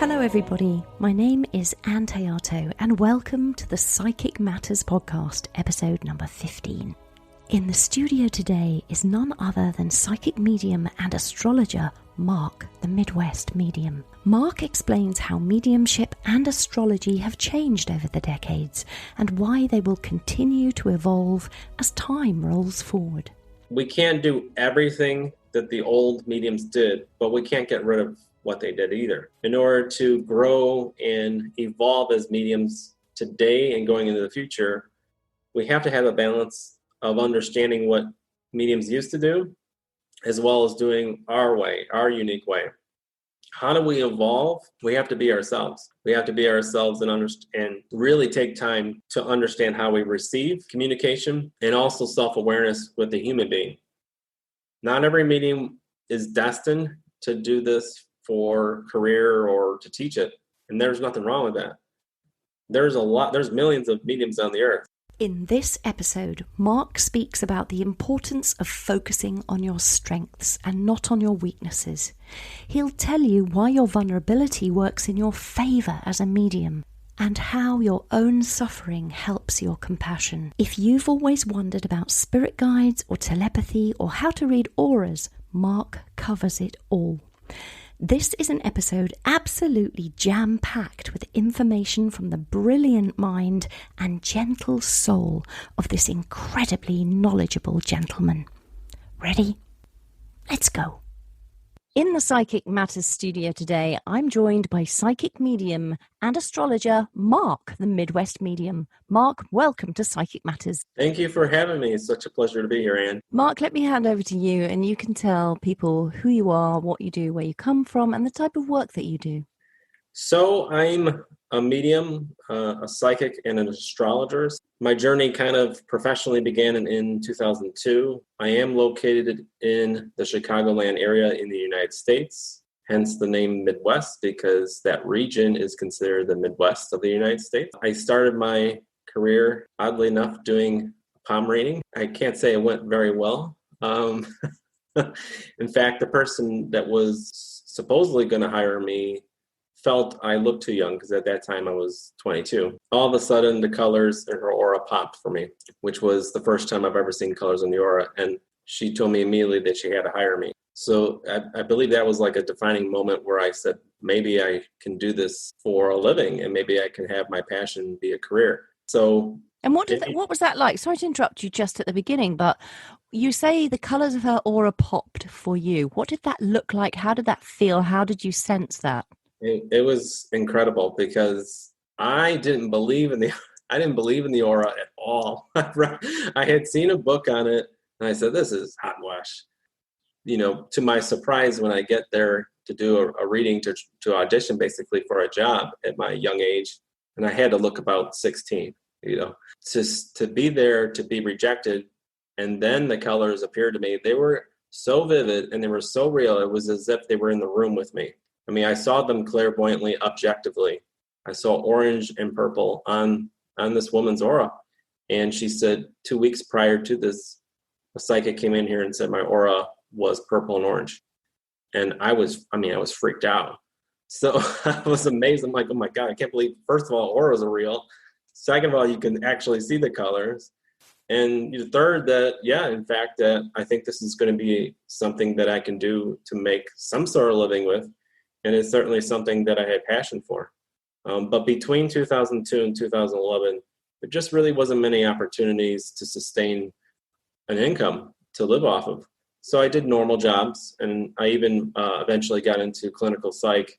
Hello everybody, my name is Ann Théato and welcome to the Psychic Matters podcast, episode number 15. In the studio today is none other than psychic medium and astrologer Mark, the MidWest medium. Mark explains how mediumship and astrology have changed over the decades and why they will continue to evolve as time rolls forward. We can't do everything that the old mediums did, but we can't get rid of what they did either. In order to grow and evolve as mediums today and going into the future, we have to have a balance of understanding what mediums used to do, as well as doing our way, our unique way. How do we evolve? We have to be ourselves. We have to be ourselves and really take time to understand how we receive communication and also self-awareness with the human being. Not every medium is destined to do this for career or to teach it. And there's nothing wrong with that. There's millions of mediums on the earth. In this episode, Mark speaks about the importance of focusing on your strengths and not on your weaknesses. He'll tell you why your vulnerability works in your favour as a medium and how your own suffering helps your compassion. If you've always wondered about spirit guides or telepathy or how to read auras, Mark covers it all. This is an episode absolutely jam-packed with information from the brilliant mind and gentle soul of this incredibly knowledgeable gentleman. Ready? Let's go. In the Psychic Matters studio today, I'm joined by psychic medium and astrologer Mark, the MidWest medium. Mark, welcome to Psychic Matters. Thank you for having me. It's such a pleasure to be here, Ann. Mark, let me hand over to you and you can tell people who you are, what you do, where you come from, and the type of work that you do. So I'm a medium, a psychic, and an astrologer. My journey kind of professionally began in 2002. I am located in the Chicagoland area in the United States, hence the name Midwest, because that region is considered the Midwest of the United States. I started my career, oddly enough, doing palm reading. I can't say it went very well. In fact, the person that was supposedly going to hire me felt I looked too young because at that time I was 22. All of a sudden, the colors in her aura popped for me, which was the first time I've ever seen colors in the aura. And she told me immediately that she had to hire me. So I believe that was like a defining moment where I said, maybe I can do this for a living and maybe I can have my passion be a career. So. And what was that like? Sorry to interrupt you just at the beginning, but you say the colors of her aura popped for you. What did that look like? How did that feel? How did you sense that? It was incredible because I didn't believe in the aura at all. I had seen a book on it and I said, this is hogwash. To my surprise, when I get there to do a reading to audition basically for a job at my young age, and I had to look about 16, to be there, to be rejected. And then the colors appeared to me. They were so vivid and they were so real. It was as if they were in the room with me. I mean, I saw them clairvoyantly, objectively. I saw orange and purple on this woman's aura. And she said 2 weeks prior to this, a psychic came in here and said my aura was purple and orange. And I was freaked out. So I was amazed. I'm like, oh my God, I can't believe, first of all, auras are real. Second of all, you can actually see the colors. And third, that I think this is going to be something that I can do to make some sort of living with. And it's certainly something that I had passion for. But between 2002 and 2011, there just really wasn't many opportunities to sustain an income to live off of. So I did normal jobs, and I even eventually got into clinical psych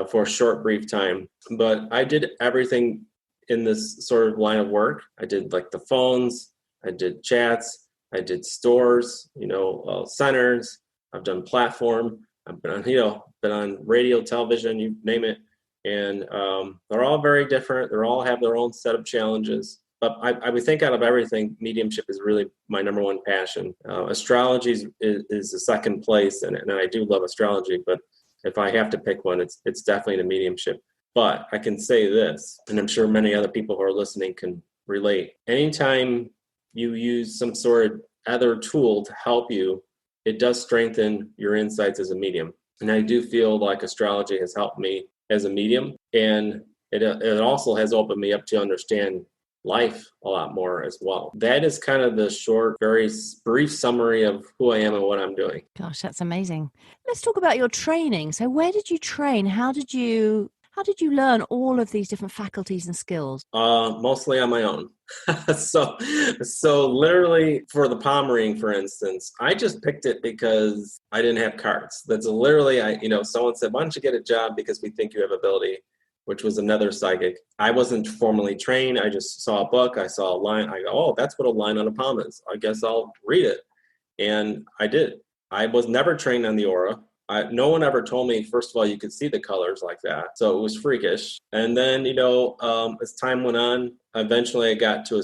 for a short, brief time. But I did everything in this sort of line of work. I did like the phones, I did chats, I did stores, centers. I've done platform. I've been on radio, television, you name it. And they're all very different. They all have their own set of challenges. But I would think out of everything, mediumship is really my number one passion. Astrology is the second place, and I do love astrology. But if I have to pick one, it's definitely the mediumship. But I can say this, and I'm sure many other people who are listening can relate. Anytime you use some sort of other tool to help you, it does strengthen your insights as a medium. And I do feel like astrology has helped me as a medium. And it also has opened me up to understand life a lot more as well. That is kind of the short, very brief summary of who I am and what I'm doing. Gosh, that's amazing. Let's talk about your training. So where did you train? How did you learn all of these different faculties and skills? Mostly on my own. So literally for the palm reading, for instance, I just picked it because I didn't have cards. That's literally, someone said, why don't you get a job because we think you have ability, which was another psychic. I wasn't formally trained. I just saw a book. I saw a line. I go, oh, that's what a line on a palm is. I guess I'll read it. And I did. I was never trained on the aura. No one ever told me, first of all, you could see the colors like that. So it was freakish. And then, as time went on, eventually I got to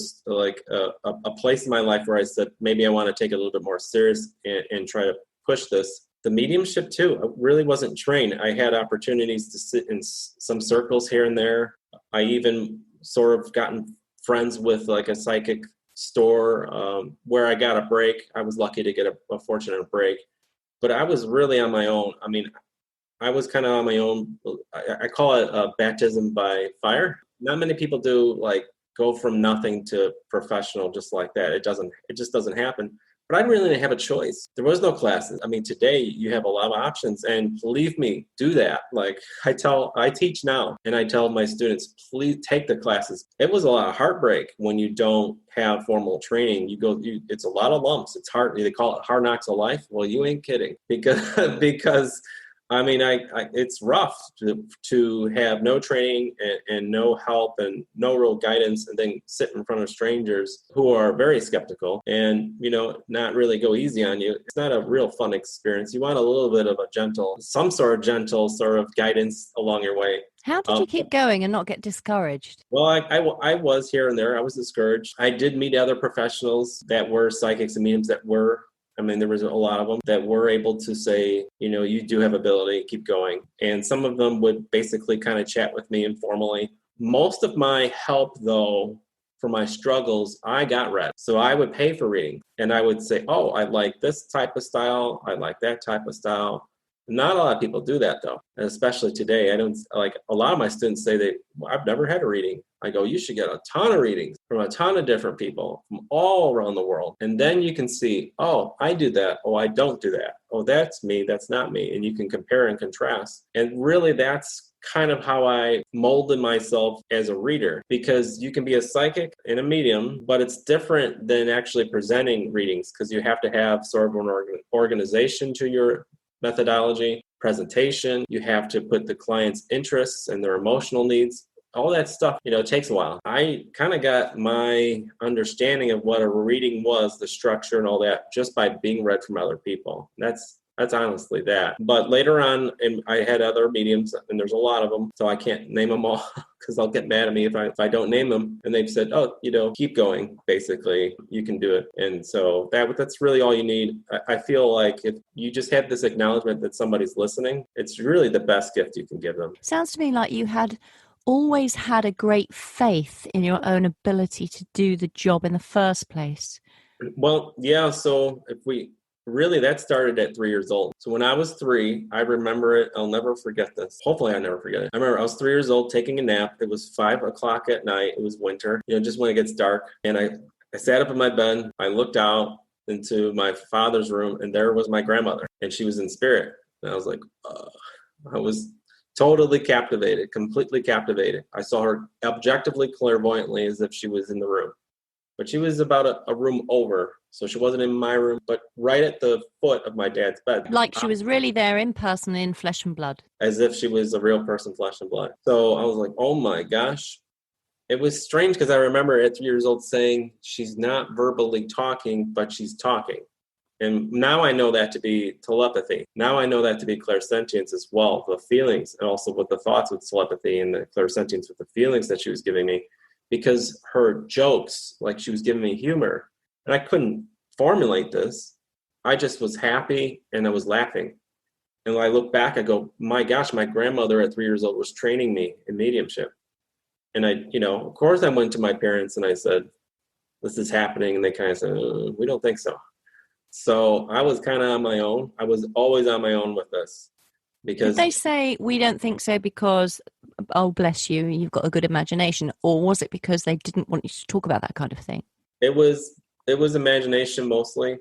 a place in my life where I said, maybe I want to take it a little bit more serious and try to push this. The mediumship too, I really wasn't trained. I had opportunities to sit in some circles here and there. I even sort of gotten friends with like a psychic store where I got a break. I was lucky to get a fortunate break, but I was really on my own. I mean, I was kind of on my own. I call it a baptism by fire. Not many people do like go from nothing to professional just like that. It just doesn't happen. But I really didn't have a choice. There was no classes. I mean, today you have a lot of options, and believe me, do that. Like I teach now, and I tell my students, please take the classes. It was a lot of heartbreak when you don't have formal training. It's a lot of lumps. It's hard. They call it hard knocks of life. Well, you ain't kidding, because I mean, it's rough to have no training and no help and no real guidance, and then sit in front of strangers who are very skeptical and, not really go easy on you. It's not a real fun experience. You want a little bit of some sort of gentle sort of guidance along your way. How did you keep going and not get discouraged? Well, I was here and there. I was discouraged. I did meet other professionals that were psychics and mediums there was a lot of them that were able to say, you do have ability, keep going. And some of them would basically kind of chat with me informally. Most of my help, though, for my struggles, I got read. So I would pay for reading. And I would say, oh, I like this type of style. I like that type of style. Not a lot of people do that, though, and especially today. I don't like a lot of my students say I've never had a reading. I go, you should get a ton of readings from a ton of different people from all around the world. And then you can see, oh, I do that. Oh, I don't do that. Oh, that's me. That's not me. And you can compare and contrast. And really, that's kind of how I molded myself as a reader, because you can be a psychic and a medium, but it's different than actually presenting readings, because you have to have sort of an organization to your methodology, presentation. You have to put the client's interests and their emotional needs. All that stuff, takes a while. I kind of got my understanding of what a reading was, the structure and all that, just by being read from other people. That's honestly that. But later on, and I had other mediums, and there's a lot of them, so I can't name them all because they'll get mad at me if I don't name them. And they've said, oh, keep going. Basically, you can do it. And so that's really all you need. I feel like if you just have this acknowledgement that somebody's listening, it's really the best gift you can give them. Sounds to me like you had always had a great faith in your own ability to do the job in the first place. Well, yeah. So that started at 3 years old. So when I was 3, I remember it. I'll never forget this. Hopefully I never forget it. I remember I was 3 years old taking a nap. It was 5:00 at night. It was winter, just when it gets dark. And I sat up in my bed. I looked out into my father's room, and there was my grandmother, and she was in spirit. And I was like, I was totally captivated, completely captivated. I saw her objectively, clairvoyantly, as if she was in the room. But she was about a room over. So she wasn't in my room, but right at the foot of my dad's bed. Like she was really there in person, in flesh and blood. As if she was a real person, flesh and blood. So I was like, oh my gosh. It was strange because I remember at 3 years old saying, she's not verbally talking, but she's talking. And now I know that to be telepathy. Now I know that to be clairsentience as well, the feelings, and also with the thoughts with telepathy and the clairsentience with the feelings that she was giving me. Because her jokes, like she was giving me humor, and I couldn't formulate this. I just was happy and I was laughing. And when I look back, I go, my gosh, my grandmother at 3 years old was training me in mediumship. And I, of course I went to my parents and I said, this is happening. And they kind of said, we don't think so. So I was kind of on my own. I was always on my own with this. because Did they say we don't think so because, oh, bless you, you've got a good imagination? Or was it because they didn't want you to talk about that kind of thing? it was imagination mostly.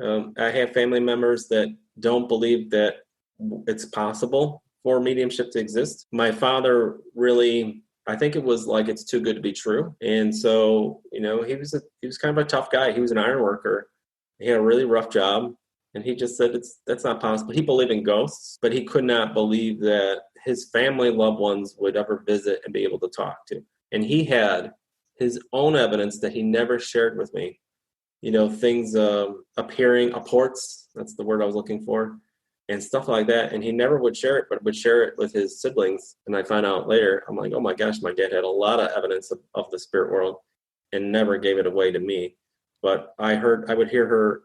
I have family members that don't believe that it's possible for mediumship to exist. My father really, I think it was like it's too good to be true. And so, you know, he was kind of a tough guy. He was an iron worker. He had a really rough job. And he just said that's not possible. He believed in ghosts, but he could not believe that his family loved ones would ever visit and be able to talk to. And he had his own evidence that he never shared with me. You know, things appearing, apports, that's the word I was looking for, and stuff like that. And he never would share it, but would share it with his siblings. And I found out later, I'm like, oh my gosh, my dad had a lot of evidence of the spirit world and never gave it away to me. But I would hear her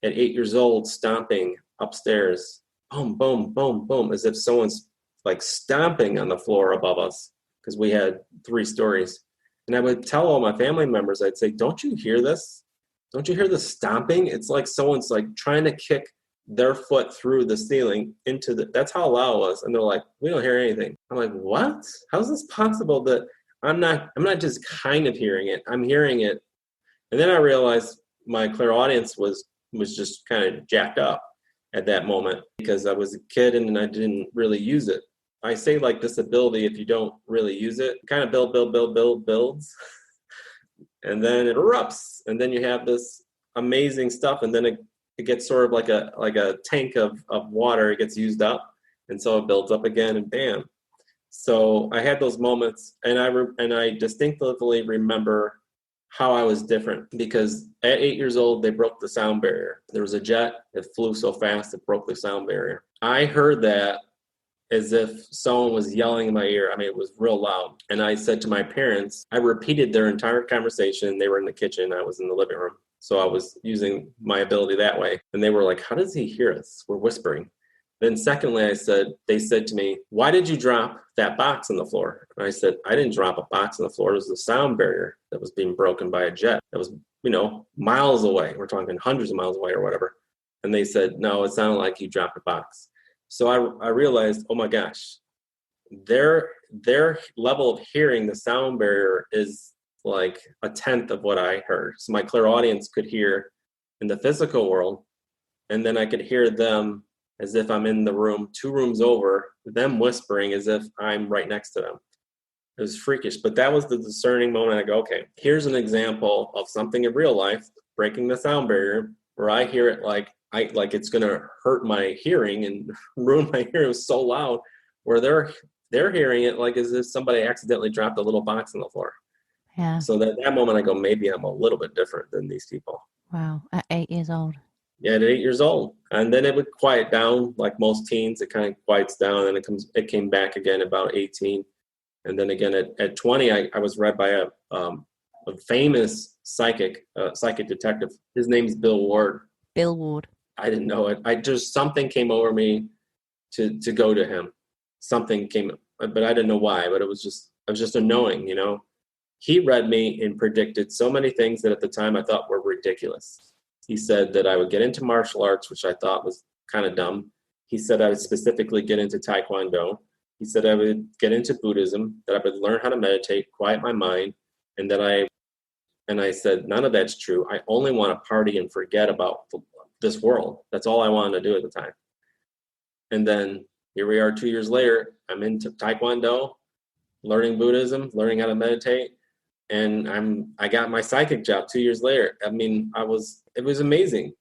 at 8 years old stomping upstairs, boom, boom, boom, boom, as if someone's like stomping on the floor above us, because we had 3 stories. And I would tell all my family members, I'd say, don't you hear this? Don't you hear the stomping? It's like someone's like trying to kick their foot through the ceiling into that's how loud it was. And they're like, we don't hear anything. I'm like, what? How's this possible that I'm not just kind of hearing it, I'm hearing it. And then I realized my clairaudience was just kind of jacked up at that moment because I was a kid and I didn't really use it. I say like this ability, if you don't really use it, kind of builds. And then it erupts, and then you have this amazing stuff, and then it gets sort of like a tank of water. It gets used up, and so it builds up again, and bam. So I had those moments, and I distinctly remember how I was different, because at 8 years old they broke the sound barrier. There was a jet that flew so fast it broke the sound barrier. I heard that as if someone was yelling in my ear. I mean, it was real loud. And I said to my parents, I repeated their entire conversation. They were in the kitchen. I was in the living room. So I was using my ability that way. And they were like, how does he hear us? We're whispering. Then secondly, they said to me, why did you drop that box on the floor? And I said, I didn't drop a box on the floor. It was the sound barrier that was being broken by a jet that was, miles away. We're talking hundreds of miles away or whatever. And they said, no, it sounded like you dropped a box. So I realized, oh my gosh, their level of hearing the sound barrier is like a tenth of what I heard. So my clairaudience could hear in the physical world, and then I could hear them as if I'm in the room 2 rooms over, them whispering as if I'm right next to them. It was freakish, but that was the discerning moment. I go, okay, here's an example of something in real life, breaking the sound barrier, where I hear it like it's going to hurt my hearing and ruin my hearing. It was so loud, where they're hearing it like as if somebody accidentally dropped a little box on the floor. Yeah. So that moment I go, maybe I'm a little bit different than these people. Wow. At 8 years old. Yeah, at 8 years old. And then it would quiet down like most teens. It kind of quiets down, and it came back again about 18. And then again at 20, I was read by a famous psychic detective. His name's Bill Ward. Bill Ward. I didn't know it. Something came over me to go to him. Something came, but I didn't know why. But it was just a knowing, He read me and predicted so many things that at the time I thought were ridiculous. He said that I would get into martial arts, which I thought was kind of dumb. He said I would specifically get into Taekwondo. He said I would get into Buddhism, that I would learn how to meditate, quiet my mind, and I said, none of that's true. I only want to party and forget about this world. That's all I wanted to do at the time. And then here we are 2 years later. I'm into Taekwondo, learning Buddhism, learning how to meditate. And I got my psychic job 2 years later. I mean, it was amazing,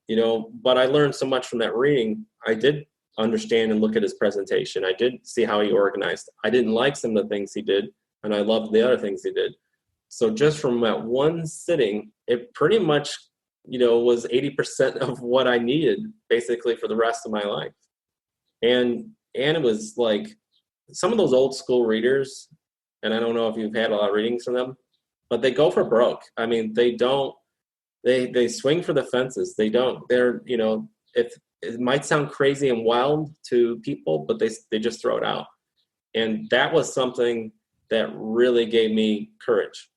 but I learned so much from that reading. I did understand and look at his presentation. I did see how he organized. I didn't like some of the things he did, and I loved the other things he did. So just from that one sitting, it pretty much, was 80% of what I needed basically for the rest of my life. And it was like some of those old school readers, and I don't know if you've had a lot of readings from them, but they go for broke. I mean, they swing for the fences. If it might sound crazy and wild to people, but they just throw it out. And that was something that really gave me courage.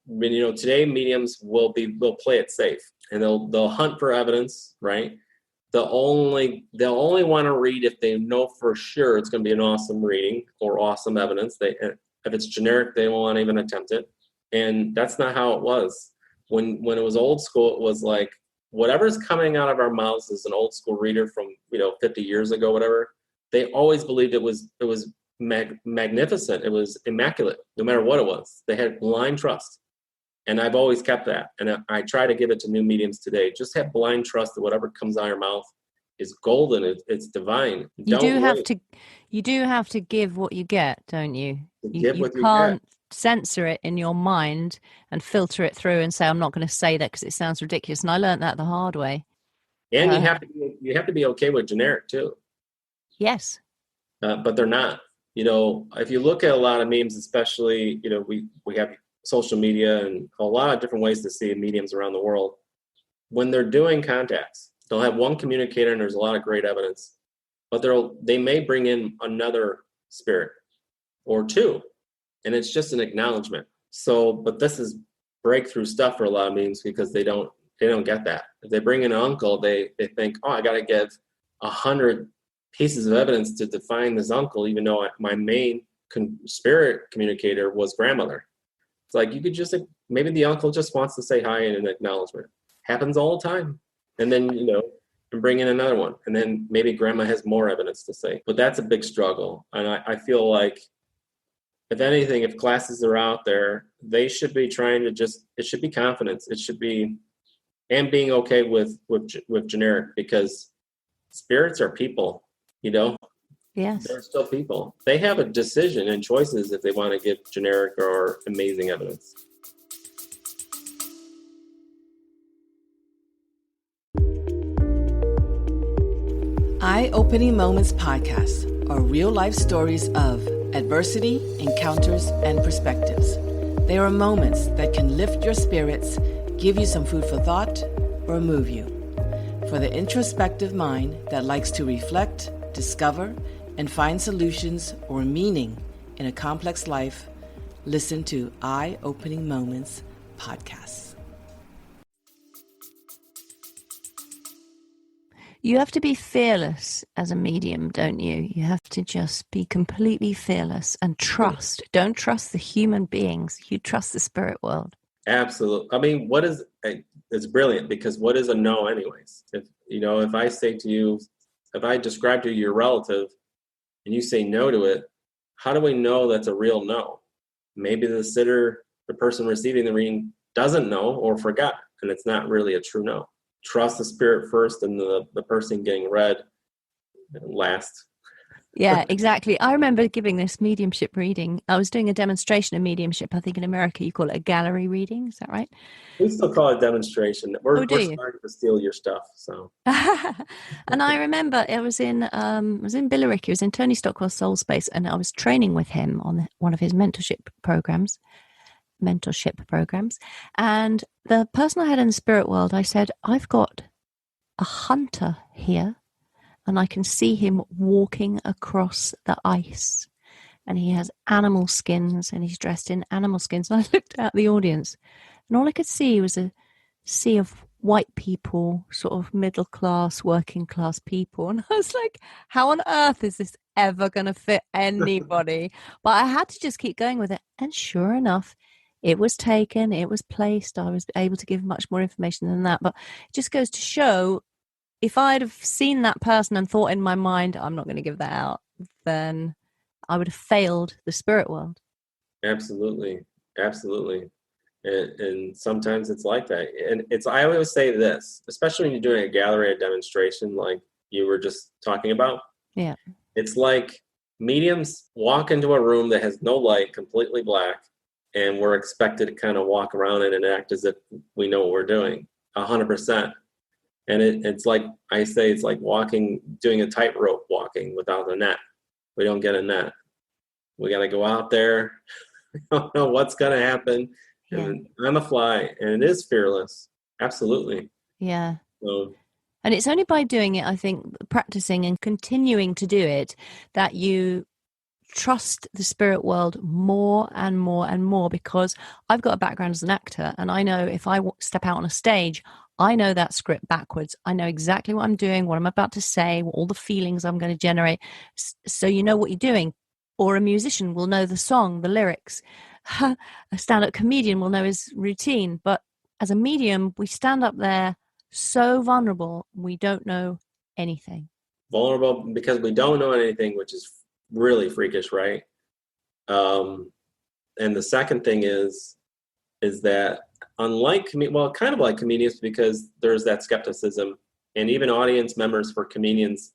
I mean, today mediums will play it safe, and they'll hunt for evidence, right? they'll only want to read if they know for sure it's going to be an awesome reading or awesome evidence. If it's generic, they won't even attempt it. And that's not how it was. When it was old school, it was like whatever's coming out of our mouths as an old school reader from 50 years ago, whatever. They always believed it was magnificent. It was immaculate, no matter what it was. They had blind trust. And I've always kept that. And I try to give it to new mediums today. Just have blind trust that whatever comes out of your mouth is golden. It's divine. You do have to give what you get, don't you? You what can't censor it in your mind and filter it through and say, I'm not going to say that because it sounds ridiculous. And I learned that the hard way. And you have to be okay with generic too. Yes. But they're not. If you look at a lot of memes, especially, we have social media and a lot of different ways to see mediums around the world. When they're doing contacts, they'll have one communicator and there's a lot of great evidence, but they may bring in another spirit or two, and it's just an acknowledgement. So, but this is breakthrough stuff for a lot of mediums because they don't get that. If they bring in an uncle, they think, oh, I got to give 100 pieces of evidence to define this uncle, even though my main spirit communicator was grandmother. It's like you could just, maybe the uncle just wants to say hi in an acknowledgement. Happens all the time. And then, and bring in another one. And then maybe grandma has more evidence to say. But that's a big struggle. And I feel like, if anything, if classes are out there, they should be trying to it should be confidence. It should be, and being okay with generic, because spirits are people, Yes. They're still people. They have a decision and choices if they want to give generic or amazing evidence. Eye-Opening Moments podcasts are real-life stories of adversity, encounters, and perspectives. They are moments that can lift your spirits, give you some food for thought, or move you. For the introspective mind that likes to reflect, discover, and find solutions or meaning in a complex life, listen to Eye-Opening Moments podcasts. You have to be fearless as a medium, don't you? You have to just be completely fearless and trust. Don't trust the human beings. You trust the spirit world. Absolutely. I mean, it's brilliant, because what is a no anyways? If I say to you, if I describe to you your relative and you say no to it, how do we know that's a real no? Maybe the person receiving the reading doesn't know or forgot, and it's not really a true no. Trust the spirit first and the person getting read last. Yeah, exactly. I remember giving this mediumship reading. I was doing a demonstration of mediumship. I think in America you call it a gallery reading. Is that right? We still call it demonstration. We're you? starting to steal your stuff. So. And I remember it was in Billericay. It was in Tony Stockwell's Soul Space, and I was training with him on one of his mentorship programs. And the person I had in the spirit world, I said, I've got a hunter here, and I can see him walking across the ice, and he has animal skins, and he's dressed in animal skins. And I looked at the audience, and all I could see was a sea of white people, sort of middle class, working class people. And I was like, how on earth is this ever going to fit anybody? But I had to just keep going with it. And sure enough, it was taken, it was placed. I was able to give much more information than that. But it just goes to show, if I'd have seen that person and thought in my mind, I'm not going to give that out, then I would have failed the spirit world. Absolutely. Absolutely. And sometimes it's like that. And I always say this, especially when you're doing a gallery or demonstration like you were just talking about. Yeah. It's like mediums walk into a room that has no light, completely black, and we're expected to kind of walk around it and act as if we know what we're doing 100%. And it's like I say, it's like doing a tightrope walking without a net. We don't get a net. We got to go out there. We don't know what's going to happen. Yeah. And I'm a fly, and it is fearless. Absolutely. Yeah. So, and it's only by doing it, I think, practicing and continuing to do it, that you trust the spirit world more and more and more, because I've got a background as an actor, and I know if I step out on a stage, I know that script backwards. I know exactly what I'm doing, what I'm about to say, all the feelings I'm going to generate. So you know what you're doing. Or a musician will know the song, the lyrics. A stand-up comedian will know his routine. But as a medium, we stand up there so vulnerable, we don't know anything. Vulnerable because we don't know anything, which is really freakish, right? And the second thing is that unlike, kind of like comedians, because there's that skepticism, and even audience members for comedians,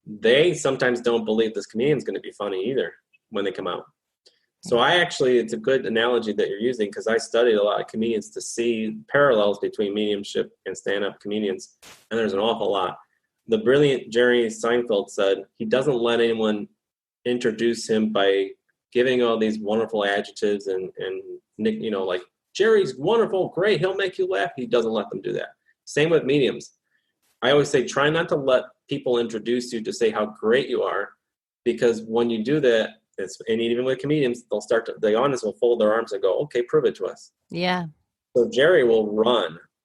they sometimes don't believe this comedian's going to be funny either when they come out. So it's a good analogy that you're using, because I studied a lot of comedians to see parallels between mediumship and stand-up comedians, and there's an awful lot. The brilliant Jerry Seinfeld said he doesn't let anyone introduce him by giving all these wonderful adjectives and like, Jerry's wonderful, great, he'll make you laugh. He doesn't let them do that. Same with mediums. I always say, try not to let people introduce you to say how great you are, because when you do that, and even with comedians, the audience will fold their arms and go, okay, prove it to us. Yeah. So Jerry will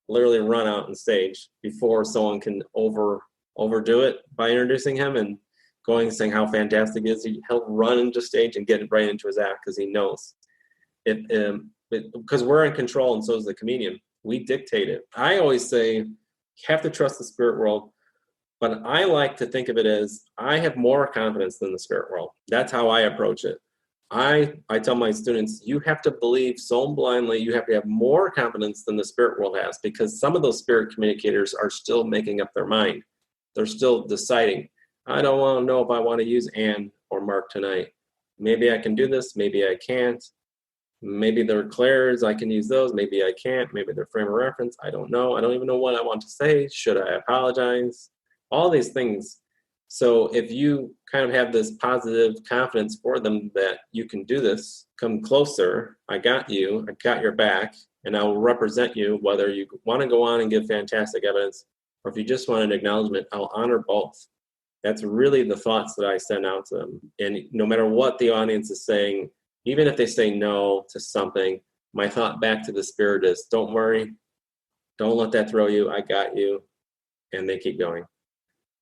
literally run out on stage before someone can overdo it by introducing him and going and saying how fantastic he is. He'll run into stage and get right into his act, because he knows it. Because we're in control, and so is the comedian. We dictate it. I always say, you have to trust the spirit world, but I like to think of it as I have more confidence than the spirit world. That's how I approach it. I tell my students, you have to believe so blindly, you have to have more confidence than the spirit world has, because some of those spirit communicators are still making up their mind. They're still deciding, I don't want to know if I want to use Ann or Mark tonight. Maybe I can do this, maybe I can't. Maybe they're clairs, I can use those, maybe I can't. Maybe they're frame of reference, I don't know. I don't even know what I want to say. Should I apologize? All these things. So if you kind of have this positive confidence for them that you can do this, come closer, I got you, I got your back, and I will represent you, whether you want to go on and give fantastic evidence, or if you just want an acknowledgement, I'll honor both. That's really the thoughts that I send out to them. And no matter what the audience is saying, even if they say no to something, my thought back to the spirit is, don't worry, don't let that throw you, I got you, and they keep going.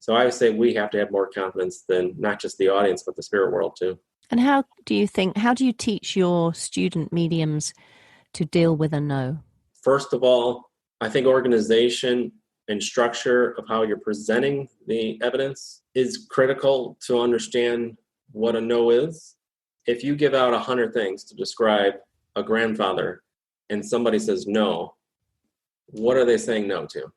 So I would say we have to have more confidence than not just the audience, but the spirit world too. And how do you teach your student mediums to deal with a no? First of all, I think organization and structure of how you're presenting the evidence is critical to understand what a no is. If you give out 100 things to describe a grandfather and somebody says no, what are they saying no to?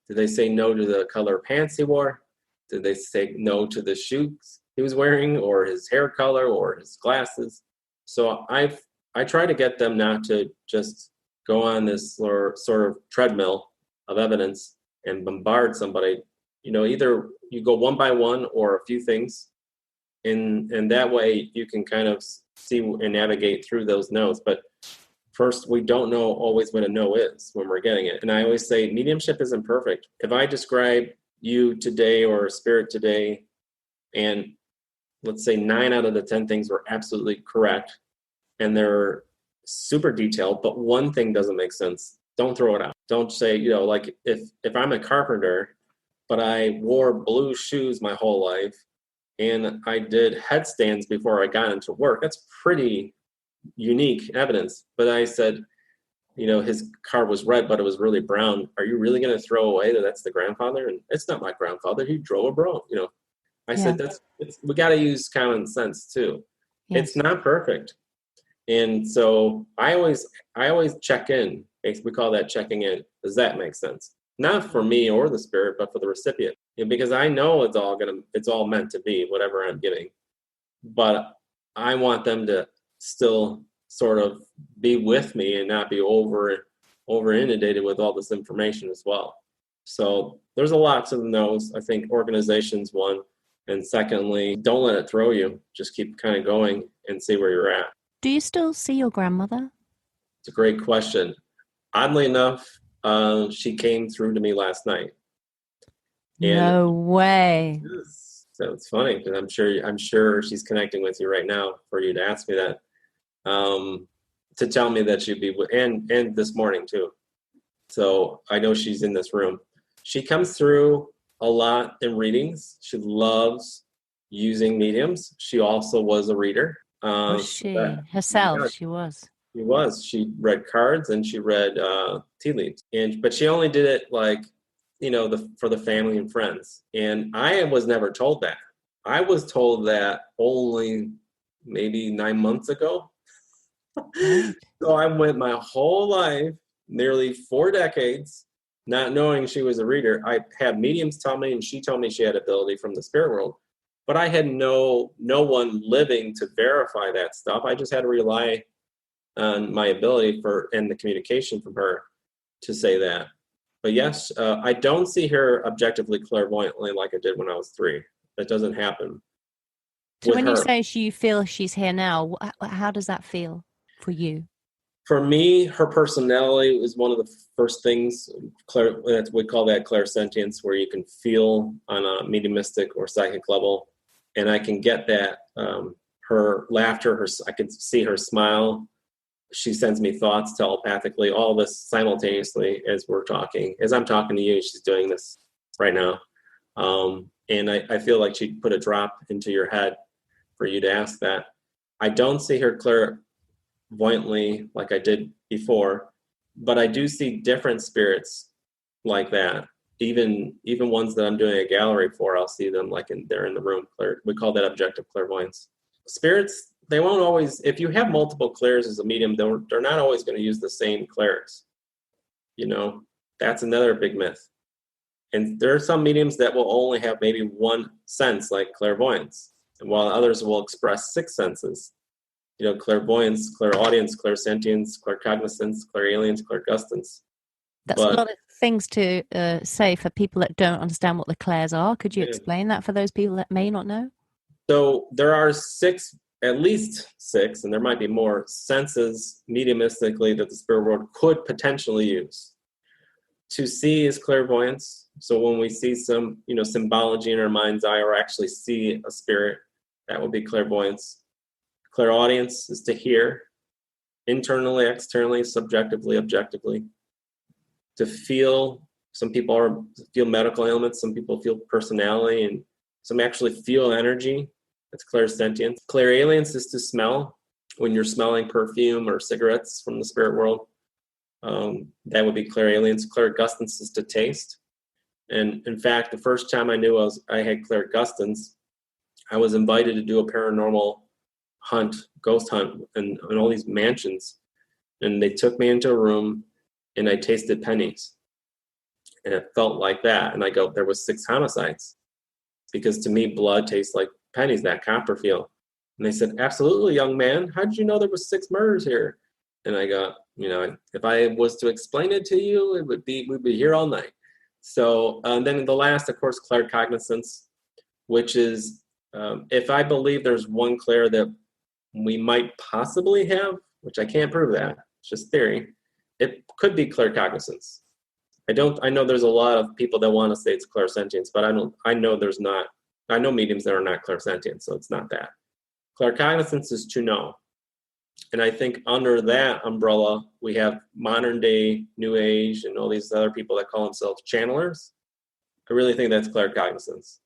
Did they say no to the color pants he wore? Did they say no to the shoes he was wearing, or his hair color, or his glasses? So I try to get them not to just go on this sort of treadmill of evidence and bombard somebody. Either you go one by one or a few things, and that way you can kind of see and navigate through those no's. But first, we don't know always what a no is when we're getting it. And I always say mediumship isn't perfect. If I describe you today or a spirit today, and let's say 9 out of the 10 things were absolutely correct, and they're super detailed, but one thing doesn't make sense, don't throw it out. Don't say, like if I'm a carpenter, but I wore blue shoes my whole life, and I did headstands before I got into work, that's pretty unique evidence. But I said, his car was red, but it was really brown. Are you really going to throw away that's the grandfather? And it's not my grandfather. He drove a bro. I said, we got to use common sense too. Yes. It's not perfect. And so I always check in. We call that checking in. Does that make sense? Not for me or the spirit, but for the recipient. Because I know it's all meant to be whatever I'm giving. But I want them to still sort of be with me and not be over inundated with all this information as well. So there's a lot to the no's. I think organization's one. And secondly, don't let it throw you. Just keep kind of going and see where you're at. Do you still see your grandmother? It's a great question. Oddly enough, she came through to me last night. And no way. So it's funny because I'm sure she's connecting with you right now for you to ask me that. To tell me that she'd be and this morning too. So I know she's in this room. She comes through a lot in readings. She loves using mediums. She also was a reader. Was she herself? Yeah, She was. she was. She read cards and she read tea leaves. But she only did it like, for the family and friends. And I was never told that. I was told that only maybe 9 months ago. Right. So I went my whole life, nearly 4 decades, not knowing she was a reader. I had mediums tell me, and she told me she had ability from the spirit world. But I had no one living to verify that stuff. I just had to rely on my ability and the communication from her to say that. But yes, I don't see her objectively clairvoyantly like I did when I was 3. That doesn't happen. So when you say you feel she's here now, how does that feel for you? For me, her personality is one of the first things. We call that clairsentience, where you can feel on a mediumistic or psychic level. And I can get that. Her laughter, I can see her smile. She sends me thoughts telepathically, all this simultaneously as we're talking. As I'm talking to you, she's doing this right now. And I feel like she put a drop into your head for you to ask that. I don't see her clairvoyantly like I did before, but I do see different spirits like that. Even ones that I'm doing a gallery for, I'll see them like they're in the room. We call that objective clairvoyance. Spirits, they won't always, if you have multiple clairs as a medium, they're not always going to use the same clairs. That's another big myth. And there are some mediums that will only have maybe one sense, like clairvoyance, while others will express 6 senses. Clairvoyance, clairaudience, clairsentience, claircognizance, clairalience, clairgustance. That's a lot of things to say for people that don't understand what the clairs are. Could you explain that for those people that may not know? So there are 6, at least 6, and there might be more senses mediumistically that the spirit world could potentially use. To see is clairvoyance. So when we see some, symbology in our mind's eye or actually see a spirit, that would be clairvoyance. Clairaudience is to hear internally, externally, subjectively, objectively. To feel, some people feel medical ailments, some people feel personality, and some actually feel energy. That's clairsentience. Clairalience is to smell, when you're smelling perfume or cigarettes from the spirit world. That would be clairalience. Clairgustance is to taste. And in fact, the first time I knew I had clairgustance, I was invited to do a paranormal ghost hunt in all these mansions. And they took me into a room and I tasted pennies. And it felt like that. And I go, there was 6 homicides. Because to me, blood tastes like pennies, that copper feel. And they said, absolutely, young man. How did you know there was 6 murders here? And I go, if I was to explain it to you, we'd be here all night. So then the last, of course, claircognizance, which is if I believe there's one clair that we might possibly have, which I can't prove that, it's just theory, it could be claircognizance. I know there's a lot of people that want to say it's clairsentience, but I know there's not. I know mediums that are not clairsentient, so it's not that. Claircognizance is to know. And I think under that umbrella, we have modern day, new age, and all these other people that call themselves channelers. I really think that's claircognizance.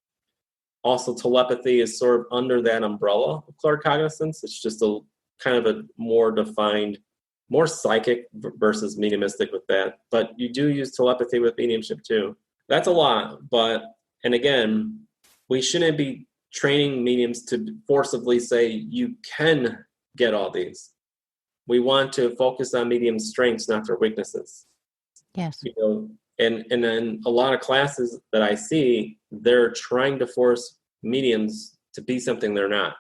Also, telepathy is sort of under that umbrella of claircognizance. It's just a kind of a more defined, more psychic versus mediumistic with that. But you do use telepathy with mediumship too. That's a lot. And again, we shouldn't be training mediums to forcibly say you can get all these. We want to focus on medium strengths, not their weaknesses. Yes. And then a lot of classes that I see, they're trying to force mediums to be something they're not.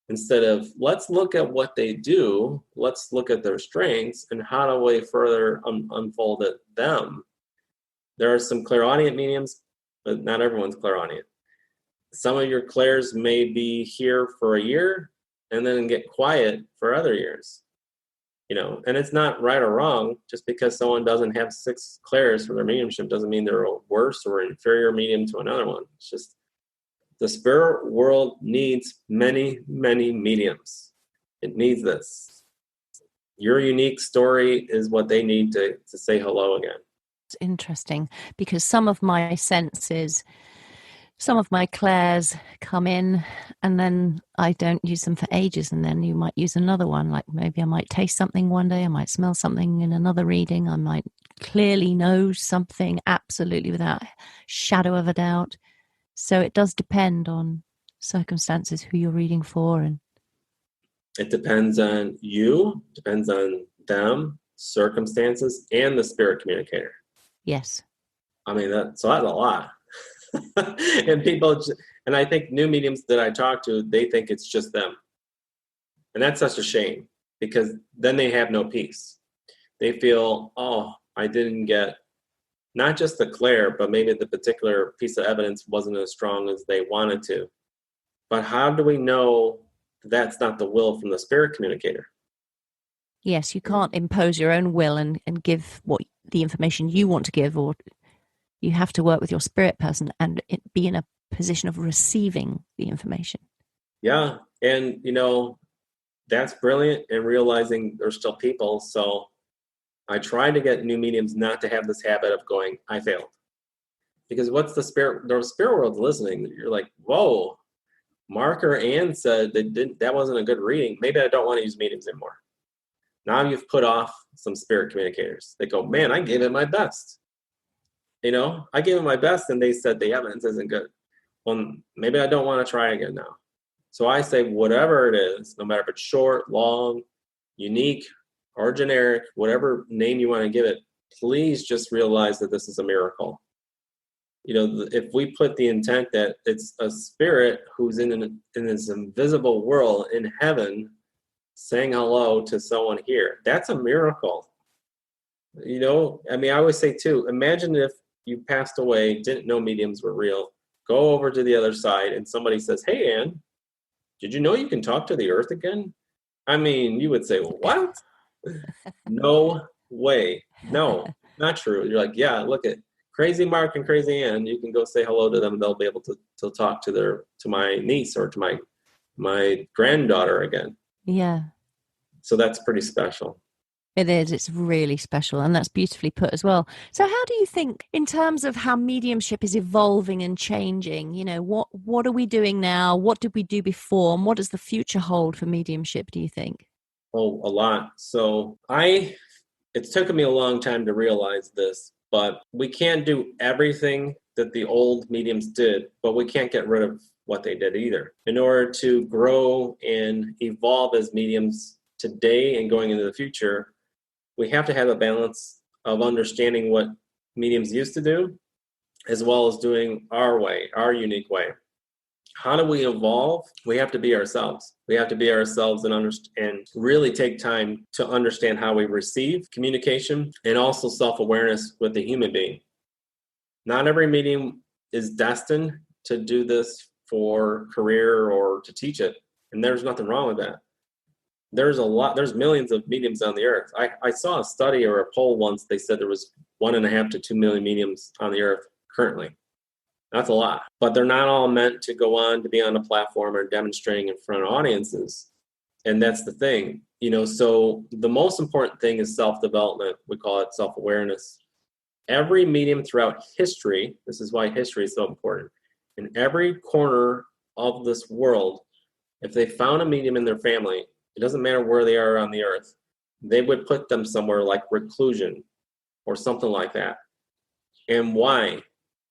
Instead of, let's look at what they do, let's look at their strengths, and how do we further unfold them. There are some clairaudient mediums, but not everyone's clairaudient. Some of your clairs may be here for a year and then get quiet for other years. And it's not right or wrong. Just because someone doesn't have 6 clairs for their mediumship doesn't mean they're a worse or inferior medium to another one. It's just the spirit world needs many, many mediums. It needs this. Your unique story is what they need to say hello again. It's interesting because some of my senses, some of my clairs come in and then I don't use them for ages, and then you might use another one. Like maybe I might taste something one day, I might smell something in another reading, I might clearly know something absolutely without shadow of a doubt. So it does depend on circumstances, who you're reading for, and it depends on you, depends on them, circumstances, and the spirit communicator. yes. I mean, that's a lot. And I think new mediums that I talk to, they think it's just them. And that's such a shame, because then they have no peace. They feel, oh, I didn't get not just the clair, but maybe the particular piece of evidence wasn't as strong as they wanted to. But how do we know that's not the will from the spirit communicator? Yes, you can't impose your own will and give what the information you want to give, or you have to work with your spirit person and be in a position of receiving the information. Yeah. And, that's brilliant, and realizing there's still people. So I try to get new mediums not to have this habit of going, I failed. Because what's the spirit world's listening. You're like, whoa, Mark or Ann said that wasn't a good reading. Maybe I don't want to use mediums anymore. Now you've put off some spirit communicators. They go, man, I gave it my best. I gave it my best and they said the evidence isn't good. Well, maybe I don't want to try again now. So I say, whatever it is, no matter if it's short, long, unique, or generic, whatever name you want to give it, please just realize that this is a miracle. If we put the intent that it's a spirit who's in this invisible world in heaven saying hello to someone here, that's a miracle. I always say too, imagine if you passed away, didn't know mediums were real, go over to the other side and somebody says, hey, Ann, did you know you can talk to the earth again? You would say, well, what? No way. No, not true. You're like, yeah, look at Crazy Mark and Crazy Ann. You can go say hello to them. They'll be able to talk to my niece or to my granddaughter again. Yeah. So that's pretty special. It is. It's really special. And that's beautifully put as well. So how do you think, in terms of how mediumship is evolving and changing, what are we doing now? What did we do before? And what does the future hold for mediumship, do you think? Oh, a lot. So it's taken me a long time to realize this, but we can't do everything that the old mediums did, but we can't get rid of what they did either. In order to grow and evolve as mediums today and going into the future, we have to have a balance of understanding what mediums used to do, as well as doing our way, our unique way. How do we evolve? We have to be ourselves. We have to be ourselves and really take time to understand how we receive communication, and also self-awareness with the human being. Not every medium is destined to do this for career or to teach it, and there's nothing wrong with that. There's millions of mediums on the earth. I saw a study or a poll once. They said there was 1.5 to 2 million mediums on the earth currently. That's a lot, but they're not all meant to go on to be on a platform or demonstrating in front of audiences. And that's the thing, so the most important thing is self-development. We call it self-awareness. Every medium throughout history, this is why history is so important. In every corner of this world, if they found a medium in their family, it doesn't matter where they are on the earth, they would put them somewhere like reclusion or something like that. And why?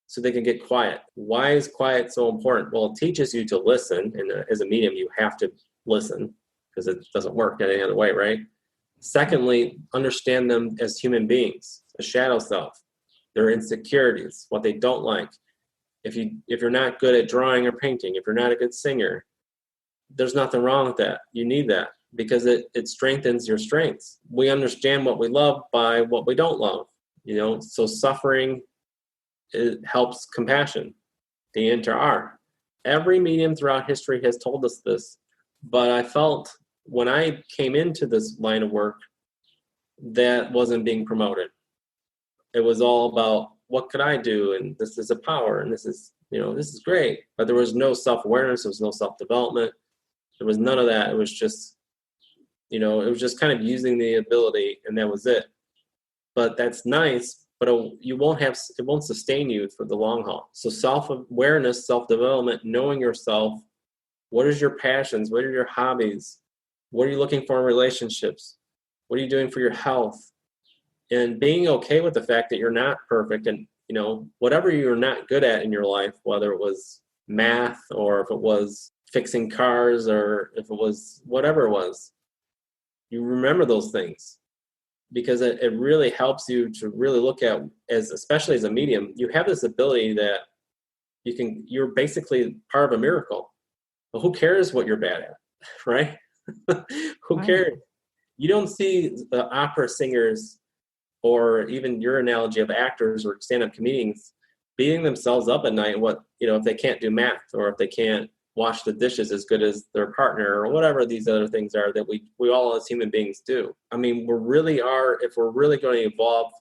So they can get quiet. Why is quiet so important? Well, it teaches you to listen. And as a medium, you have to listen because it doesn't work any other way, right? Secondly, understand them as human beings, a shadow self, their insecurities, what they don't like. If you're not good at drawing or painting, if you're not a good singer, there's nothing wrong with that. You need that because it strengthens your strengths. We understand what we love by what we don't love, so suffering, it helps compassion, the inter-art. Every medium throughout history has told us this, but I felt when I came into this line of work, that wasn't being promoted. It was all about what could I do, and this is a power, and this is great. But there was no self-awareness, there was no self-development, there was none of that. It was just, It was just kind of using the ability, and that was it. But that's nice, but it won't sustain you for the long haul. So self-awareness, self-development, knowing yourself, what is your passions? What are your hobbies? What are you looking for in relationships? What are you doing for your health? And being okay with the fact that you're not perfect, and whatever you're not good at in your life, whether it was math or if it was fixing cars or if it was whatever it was, you remember those things, because it really helps you to really look at, especially as a medium, you have this ability that you're basically part of a miracle. Well, who cares what you're bad at, right? Who cares? You don't see the opera singers, or even your analogy of actors or stand-up comedians, beating themselves up at night, if they can't do math, or if they can't wash the dishes as good as their partner, or whatever these other things are that we all as human beings do. I mean, if we're really going to evolve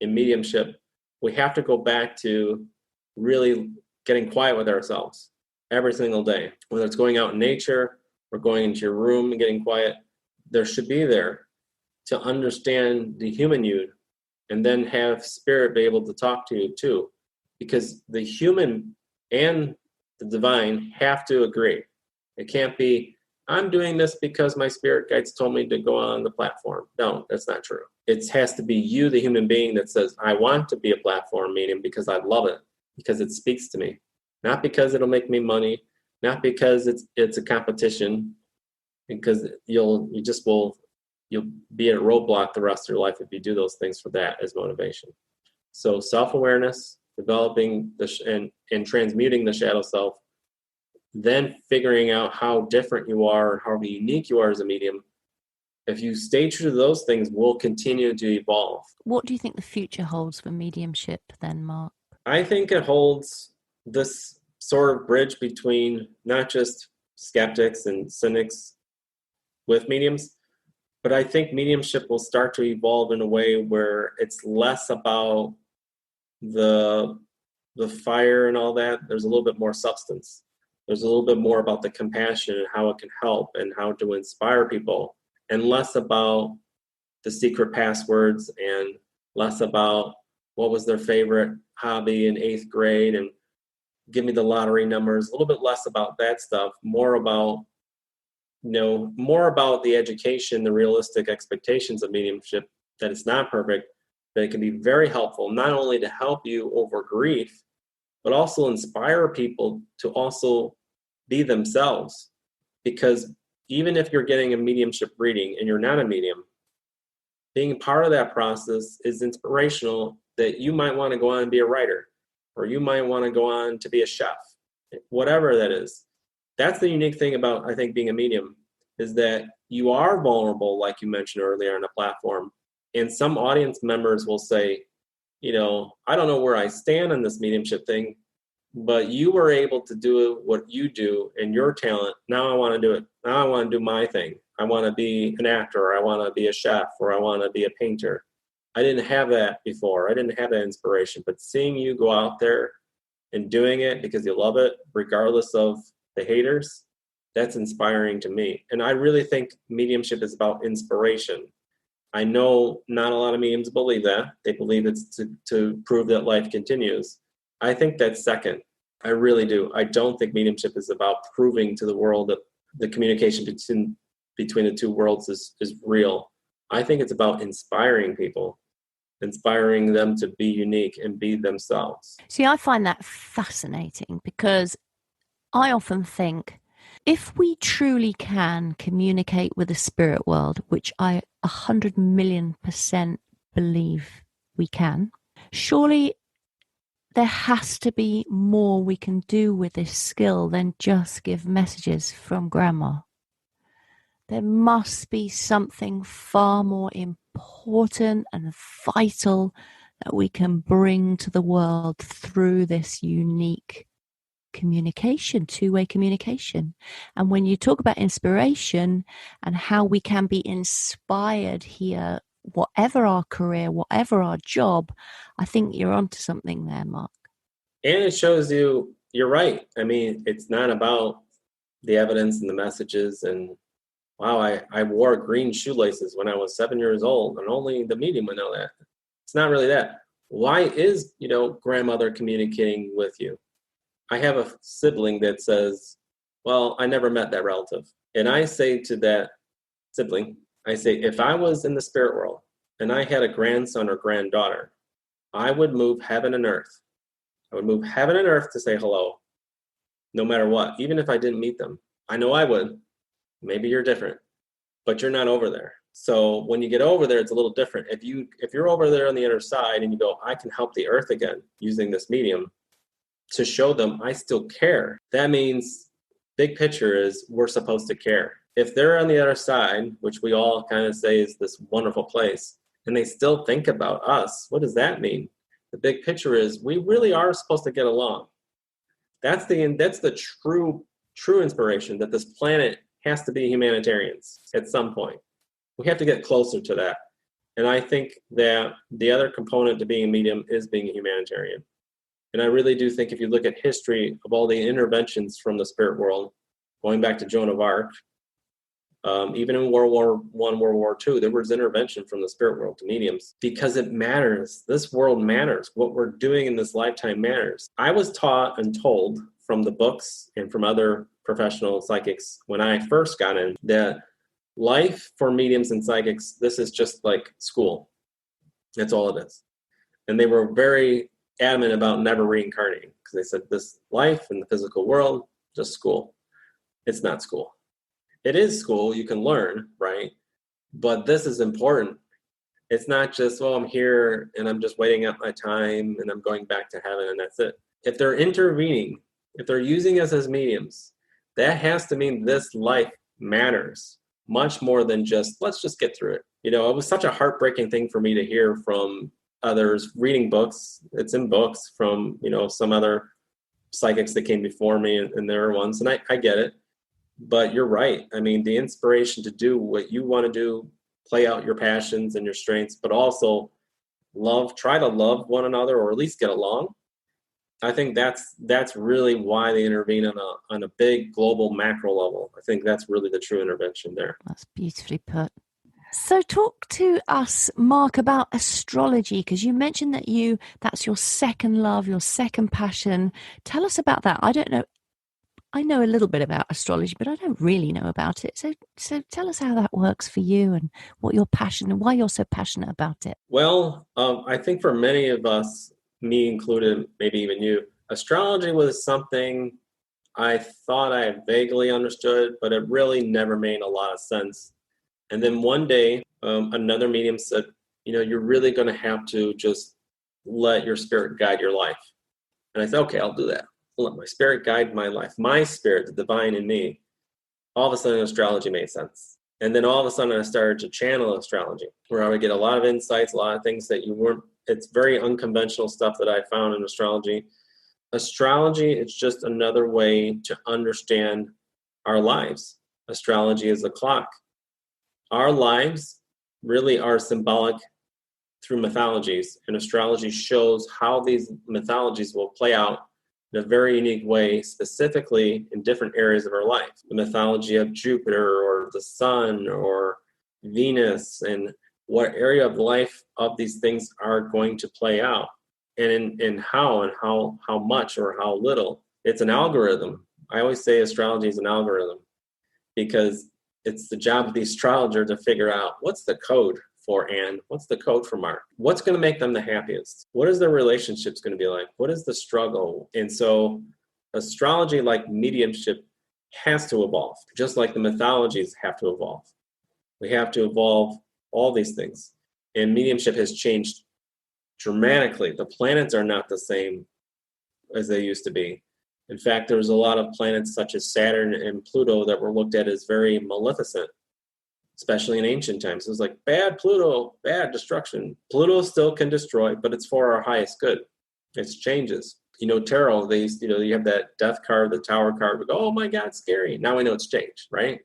in mediumship, we have to go back to really getting quiet with ourselves every single day. Whether it's going out in nature or going into your room and getting quiet, there should be there to understand the human you, and then have spirit be able to talk to you too. Because the human and the divine have to agree. It can't be, I'm doing this because my spirit guides told me to go on the platform. No, that's not true. It has to be you, the human being, that says, I want to be a platform medium because I love it, because it speaks to me. Not because it'll make me money, not because it's a competition, because you'll be at a roadblock the rest of your life if you do those things for that as motivation. So self-awareness, developing and transmuting the shadow self, then figuring out how different you are, how unique you are as a medium. If you stay true to those things, will continue to evolve. What do you think the future holds for mediumship then, Mark? I think it holds this sort of bridge between not just skeptics and cynics with mediums, but I think mediumship will start to evolve in a way where it's less about the fire and all that. There's a little bit more substance. There's a little bit more about the compassion and how it can help and how to inspire people, and less about the secret passwords, and less about what was their favorite hobby in 8th grade and give me the lottery numbers. A little bit less about that stuff, more about the education, the realistic expectations of mediumship, that it's not perfect, that it can be very helpful, not only to help you over grief, but also inspire people to also be themselves. Because even if you're getting a mediumship reading and you're not a medium, being part of that process is inspirational, that you might want to go on and be a writer, or you might want to go on to be a chef, whatever that is. That's the unique thing about, I think, being a medium, is that you are vulnerable, like you mentioned earlier on a platform. And some audience members will say, I don't know where I stand on this mediumship thing, but you were able to do what you do and your talent. Now I want to do it. Now I want to do my thing. I want to be an actor, or I want to be a chef, or I want to be a painter. I didn't have that before. I didn't have that inspiration. But seeing you go out there and doing it because you love it, regardless of the haters, that's inspiring to me. And I really think mediumship is about inspiration. I know not a lot of mediums believe that. They believe it's to prove that life continues. I think that's second. I really do. I don't think mediumship is about proving to the world that the communication between the two worlds is real. I think it's about inspiring people, inspiring them to be unique and be themselves. See, I find that fascinating, because I often think, if we truly can communicate with the spirit world, which I 100,000,000% believe we can, surely there has to be more we can do with this skill than just give messages from grandma. There must be something far more important and vital that we can bring to the world through this unique communication, two-way communication. And when you talk about inspiration and how we can be inspired here, whatever our career, whatever our job, I think you're onto something there, Mark. And it shows you're right. I mean, it's not about the evidence and the messages and wow, I wore green shoelaces when I was 7 years old, and only the medium would know that. It's not really that. Why is, grandmother communicating with you? I have a sibling that says, well, I never met that relative. And I say to that sibling, I say, if I was in the spirit world and I had a grandson or granddaughter, I would move heaven and earth. I would move heaven and earth to say hello, no matter what, even if I didn't meet them. I know I would. Maybe you're different, but you're not over there. So when you get over there, it's a little different. If you're over there on the other side and you go, I can help the earth again using this medium to show them I still care, that means big picture is we're supposed to care. If they're on the other side, which we all kind of say is this wonderful place, and they still think about us, what does that mean? The big picture is we really are supposed to get along. That's the true inspiration, that this planet has to be humanitarians at some point. We have to get closer to that. And I think that the other component to being a medium is being a humanitarian. And I really do think if you look at history of all the interventions from the spirit world, going back to Joan of Arc, even in World War I, World War II, there was intervention from the spirit world to mediums because it matters. This world matters. What we're doing in this lifetime matters. I was taught and told from the books and from other professional psychics when I first got in that life for mediums and psychics, this is just like school. That's all it is. And they were very adamant about never reincarnating because they said this life in the physical world, just school. It's not school. It is school. You can learn, right? But this is important. It's not just, well, I'm here and I'm just waiting out my time and I'm going back to heaven and that's it. If they're intervening, if they're using us as mediums, that has to mean this life matters much more than just, let's just get through it. It was such a heartbreaking thing for me to hear from others reading books. It's in books from, some other psychics that came before me and there are ones, and I get it. But you're right. I mean, the inspiration to do what you want to do, play out your passions and your strengths, but also try to love one another or at least get along. I think that's really why they intervene on a big global macro level. I think that's really the true intervention there. That's beautifully put. So talk to us, Mark, about astrology, because you mentioned that's your second love, your second passion. Tell us about that. I don't know. I know a little bit about astrology, but I don't really know about it. So tell us how that works for you and what your passion and why you're so passionate about it. Well, I think for many of us, me included, maybe even you, astrology was something I thought I vaguely understood, but it really never made a lot of sense. And then one day, another medium said, you're really going to have to just let your spirit guide your life. And I said, okay, I'll do that. I'll let my spirit guide my life. My spirit, the divine in me. All of a sudden, astrology made sense. And then all of a sudden, I started to channel astrology, where I would get a lot of insights, a lot of things that it's very unconventional stuff that I found in astrology. Astrology is just another way to understand our lives. Astrology is a clock. Our lives really are symbolic through mythologies, and astrology shows how these mythologies will play out in a very unique way, specifically in different areas of our life. The mythology of Jupiter or the sun or Venus, and what area of life of these things are going to play out, and how much or how little. It's an algorithm. I always say astrology is an algorithm because it's the job of the astrologer to figure out what's the code for Ann, what's the code for Mark, what's going to make them the happiest, what is their relationships going to be like, what is the struggle. And so astrology, like mediumship, has to evolve, just like the mythologies have to evolve. We have to evolve all these things. And mediumship has changed dramatically. The planets are not the same as they used to be. In fact, there was a lot of planets such as Saturn and Pluto that were looked at as very maleficent, especially in ancient times. It was like, bad Pluto, bad destruction. Pluto still can destroy, but it's for our highest good. It changes. Tarot, you have that death card, the tower card. We go, oh my God, scary. Now we know it's changed, right?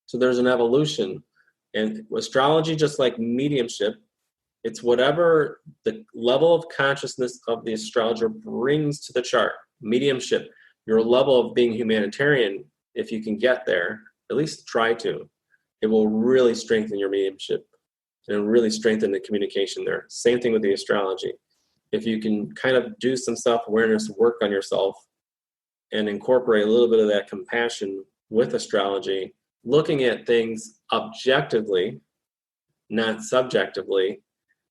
So there's an evolution. And astrology, just like mediumship, it's whatever the level of consciousness of the astrologer brings to the chart. Mediumship, your level of being humanitarian, if you can get there, at least try to. it will really strengthen your mediumship and really strengthen the communication there. Same thing with the astrology. If you can kind of do some self-awareness work on yourself and incorporate a little bit of that compassion with astrology, looking at things objectively, not subjectively,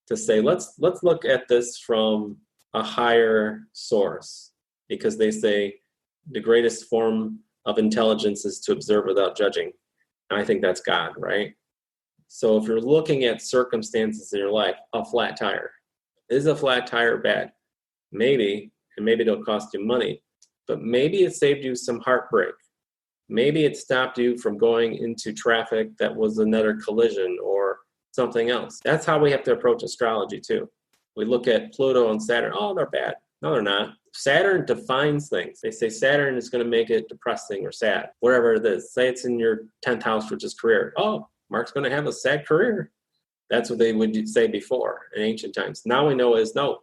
to say, let's look at this from a higher source, because they say the greatest form of intelligence is to observe without judging. And I think that's God, right? So if you're looking at circumstances in your life, a flat tire, is a flat tire bad? Maybe, and maybe it'll cost you money, but maybe it saved you some heartbreak. Maybe it stopped you from going into traffic that was another collision or something else. That's how we have to approach astrology too. We look at Pluto and Saturn, oh, they're bad. No, they're not. Saturn defines things. They say Saturn is going to make it depressing or sad, whatever it is. Say it's in your 10th house, which is career. Oh, Mark's going to have a sad career. That's what they would say before in ancient times. Now we know is no.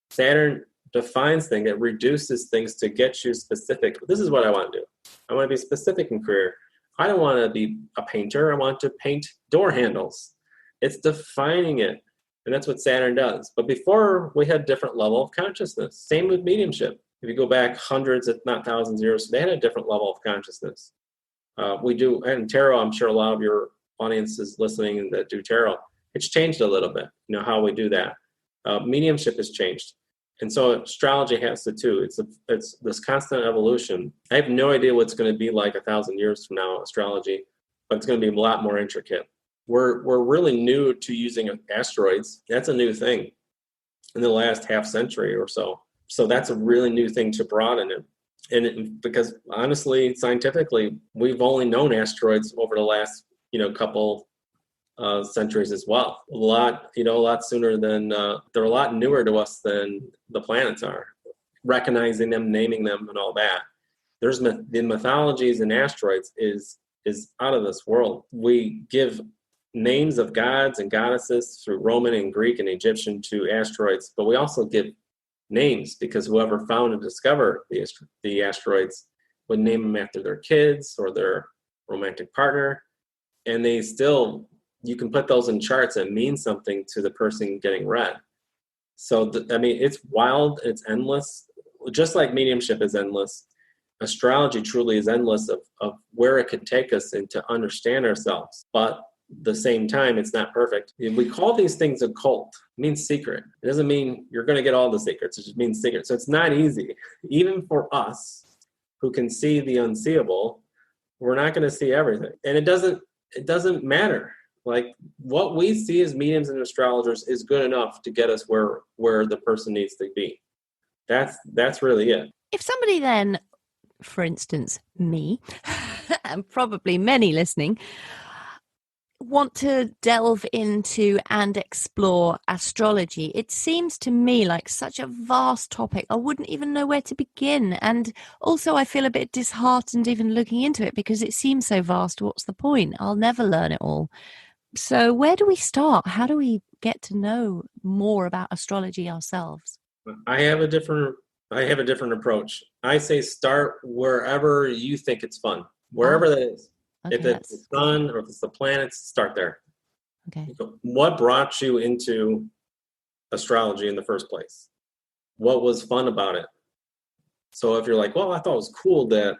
Saturn defines things. It reduces things to get you specific. This is what I want to do. I want to be specific in career. I don't want to be a painter. I want to paint door handles. It's defining it. And that's what Saturn does. But before, we had a different level of consciousness. Same with mediumship. If you go back hundreds, if not thousands of years, they had a different level of consciousness. We do, and tarot, I'm sure a lot of your audiences listening that do tarot, it's changed a little bit, how we do that. Mediumship has changed. And so astrology has to too. It's this constant evolution. I have no idea what's going to be like 1,000 years from now, astrology, but it's going to be a lot more intricate. We're really new to using asteroids. That's a new thing in the last half century or so. So that's a really new thing to broaden it. And because honestly, scientifically, we've only known asteroids over the last, couple centuries as well. A lot sooner than, they're a lot newer to us than the planets are. Recognizing them, naming them, and all that. There's the mythologies in asteroids is out of this world. We give names of gods and goddesses through Roman and Greek and Egyptian to asteroids, but we also give names because whoever found and discovered the asteroids would name them after their kids or their romantic partner, and you can put those in charts and mean something to the person getting read. So it's wild, it's endless. Just like mediumship is endless, astrology truly is endless of where it could take us and to understand ourselves. But the same time, it's not perfect. We call these things occult. It means secret. It doesn't mean you're going to get all the secrets. It just means secret. So it's not easy. Even for us who can see the unseeable, we're not going to see everything. And it doesn't matter. Like what we see as mediums and astrologers is good enough to get us where the person needs to be. That's really it. If somebody then, for instance, me, and probably many listening, want to delve into and explore astrology, it seems to me like such a vast topic. I wouldn't even know where to begin. And also I feel a bit disheartened even looking into it because it seems so vast. What's the point? I'll never learn it all. So where do we start? How do we get to know more about astrology ourselves? I have a different approach. I say start wherever you think it's fun, wherever that is. Okay, if it's the sun or if it's the planets, start there. Okay. What brought you into astrology in the first place? What was fun about it? So if you're like, well, I thought it was cool that,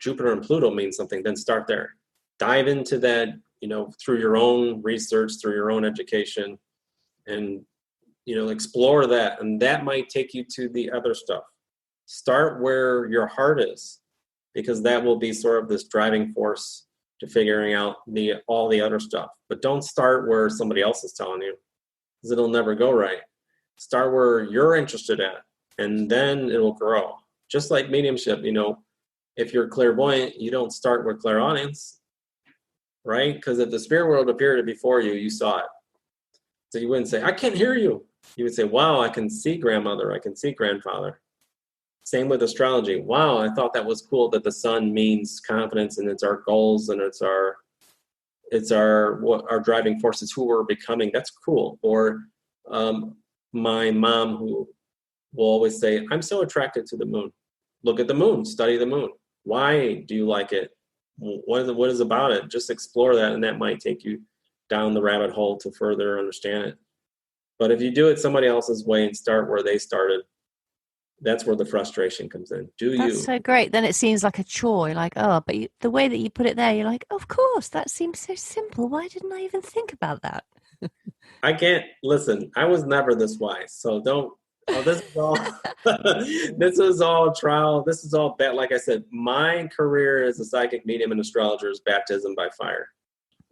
Jupiter and Pluto mean something, then start there. Dive into that, through your own research, through your own education, and, explore that. And that might take you to the other stuff. Start where your heart is, because that will be sort of this driving force to figuring out all the other stuff. But don't start where somebody else is telling you, because it'll never go right. Start where you're interested at, and then it'll grow. Just like mediumship, if you're clairvoyant, you don't start with clairaudience, right? Because if the spirit world appeared before you, you saw it. So you wouldn't say, I can't hear you. You would say, wow, I can see grandmother, I can see grandfather. Same with astrology. Wow, I thought that was cool that the sun means confidence and it's our goals and it's our driving forces, who we're becoming. That's cool. Or my mom, who will always say, I'm so attracted to the moon. Look at the moon, study the moon. Why do you like it? what is about it? Just explore that, and that might take you down the rabbit hole to further understand it. But if you do it somebody else's way and start where they started, that's where the frustration comes in. That's so great. Then it seems like a chore. Like, but the way that you put it there, you're like, of course, that seems so simple. Why didn't I even think about that? I can't listen. I was never this wise. So don't. Oh, this is all. This is all trial. This is all bad. Like I said, my career as a psychic medium and astrologer is baptism by fire.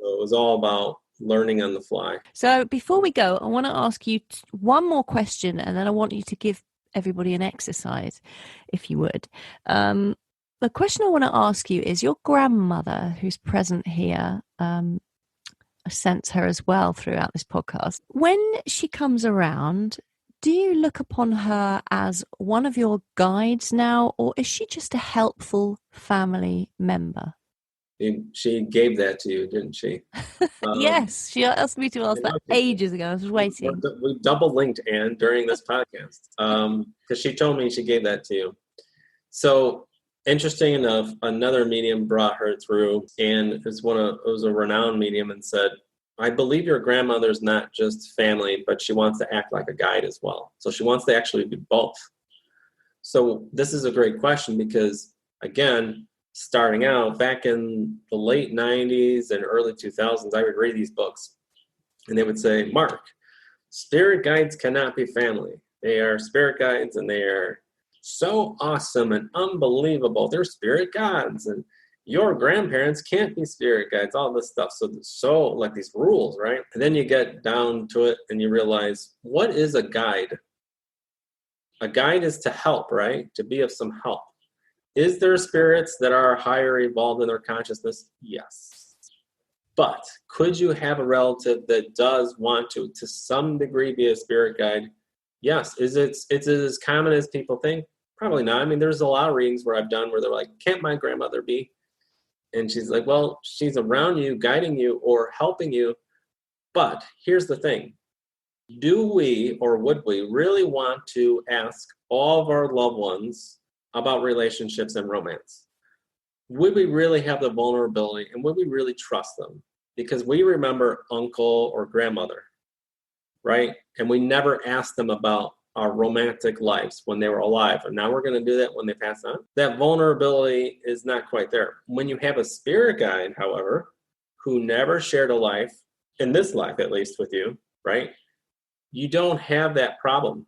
So it was all about learning on the fly. So before we go, I want to ask you one more question, and then I want you to give everybody an exercise, if you would. The question I want to ask you is, your grandmother, who's present here, I sense her as well throughout this podcast. When she comes around, do you look upon her as one of your guides now, or is she just a helpful family member? She gave that to you, didn't she? Yes, she asked me to ask that ages ago. I was waiting. We double linked, Ann, during this podcast because she told me she gave that to you. So interesting enough, another medium brought her through, and it was a renowned medium, and said, I believe your grandmother's not just family, but she wants to act like a guide as well. So she wants to actually do both. So this is a great question because, again, starting out back in the late 90s and early 2000s, I would read these books and they would say, Mark, spirit guides cannot be family. They are spirit guides and they are so awesome and unbelievable. They're spirit gods and your grandparents can't be spirit guides, all this stuff. So like these rules, right? And then you get down to it and you realize, what is a guide? A guide is to help, right? To be of some help. Is there spirits that are higher evolved in their consciousness? Yes. But could you have a relative that does want to some degree, be a spirit guide? Yes. Is it as common as people think? Probably not. I mean, there's a lot of readings where I've done where they're like, can't my grandmother be? And she's like, well, she's around you, guiding you or helping you. But here's the thing. Do we or would we really want to ask all of our loved ones about relationships and romance? Would we really have the vulnerability and would we really trust them? Because we remember uncle or grandmother, right? And we never asked them about our romantic lives when they were alive. And now we're going to do that when they pass on. That vulnerability is not quite there. When you have a spirit guide, however, who never shared a life, in this life at least with you, right? You don't have that problem.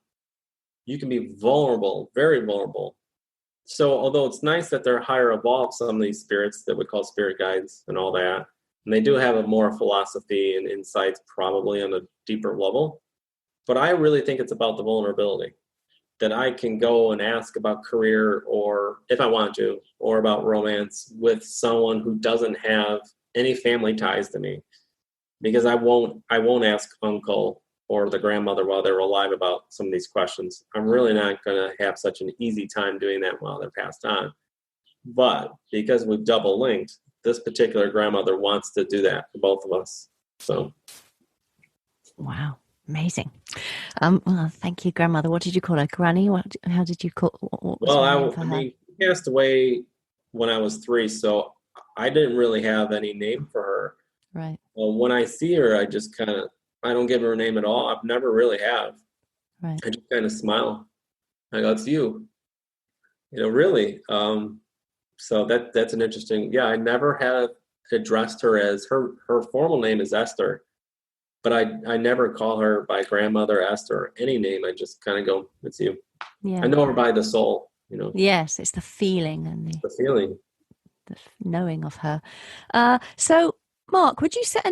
You can be vulnerable, very vulnerable. So although it's nice that they're higher evolved, some of these spirits that we call spirit guides and all that, and they do have a more philosophy and insights probably on a deeper level, but I really think it's about the vulnerability that I can go and ask about career or if I want to, or about romance with someone who doesn't have any family ties to me, because I won't ask uncle or the grandmother while they're alive about some of these questions. I'm really not going to have such an easy time doing that while they're passed on. But because we've double linked, this particular grandmother wants to do that for both of us. So. Wow. Amazing. Well, thank you, grandmother. What did you call her? Granny? How did you call? She passed away when I was 3, so I didn't really have any name for her. Right. Well, when I see her, I just I don't give her a name at all. I've never really have. Right. I just kind of smile. I go, it's you. Really. So that's an interesting. Yeah, I never have addressed her as her formal name is Esther. But I never call her by grandmother Esther or any name. I just kind of go, it's you. Yeah. I know her by the soul, Yes, it's the feeling and the feeling. The knowing of her. So, Mark, would you set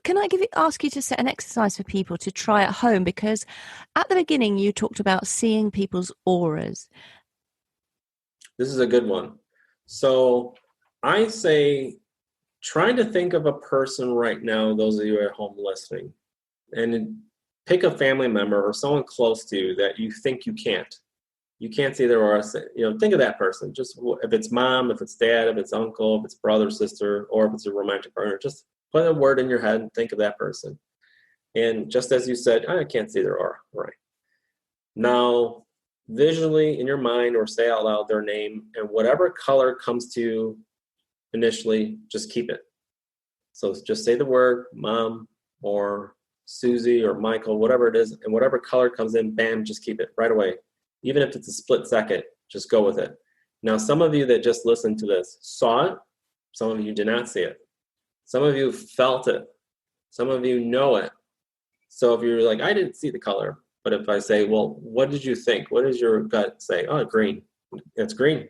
can I ask you to set an exercise for people to try at home? Because at the beginning you talked about seeing people's auras. This is a good one. So I say, trying to think of a person right now, those of you at home listening, and pick a family member or someone close to you that you think you can't see their aura. Think of that person. Just if it's mom, if it's dad, if it's uncle, if it's brother, sister, or if it's a romantic partner, just put a word in your head and think of that person. And just as you said, I can't see their aura. Right. Now, visually in your mind or say out loud their name and whatever color comes to you initially, just keep it. So just say the word mom or Susie or Michael, whatever it is, and whatever color comes in, bam, just keep it right away. Even if it's a split second, just go with it. Now, some of you that just listened to this saw it. Some of you did not see it. Some of you felt it. Some of you know it. So if you're like, I didn't see the color, but if I say, well, what did you think? What does your gut say? Oh, green. It's green.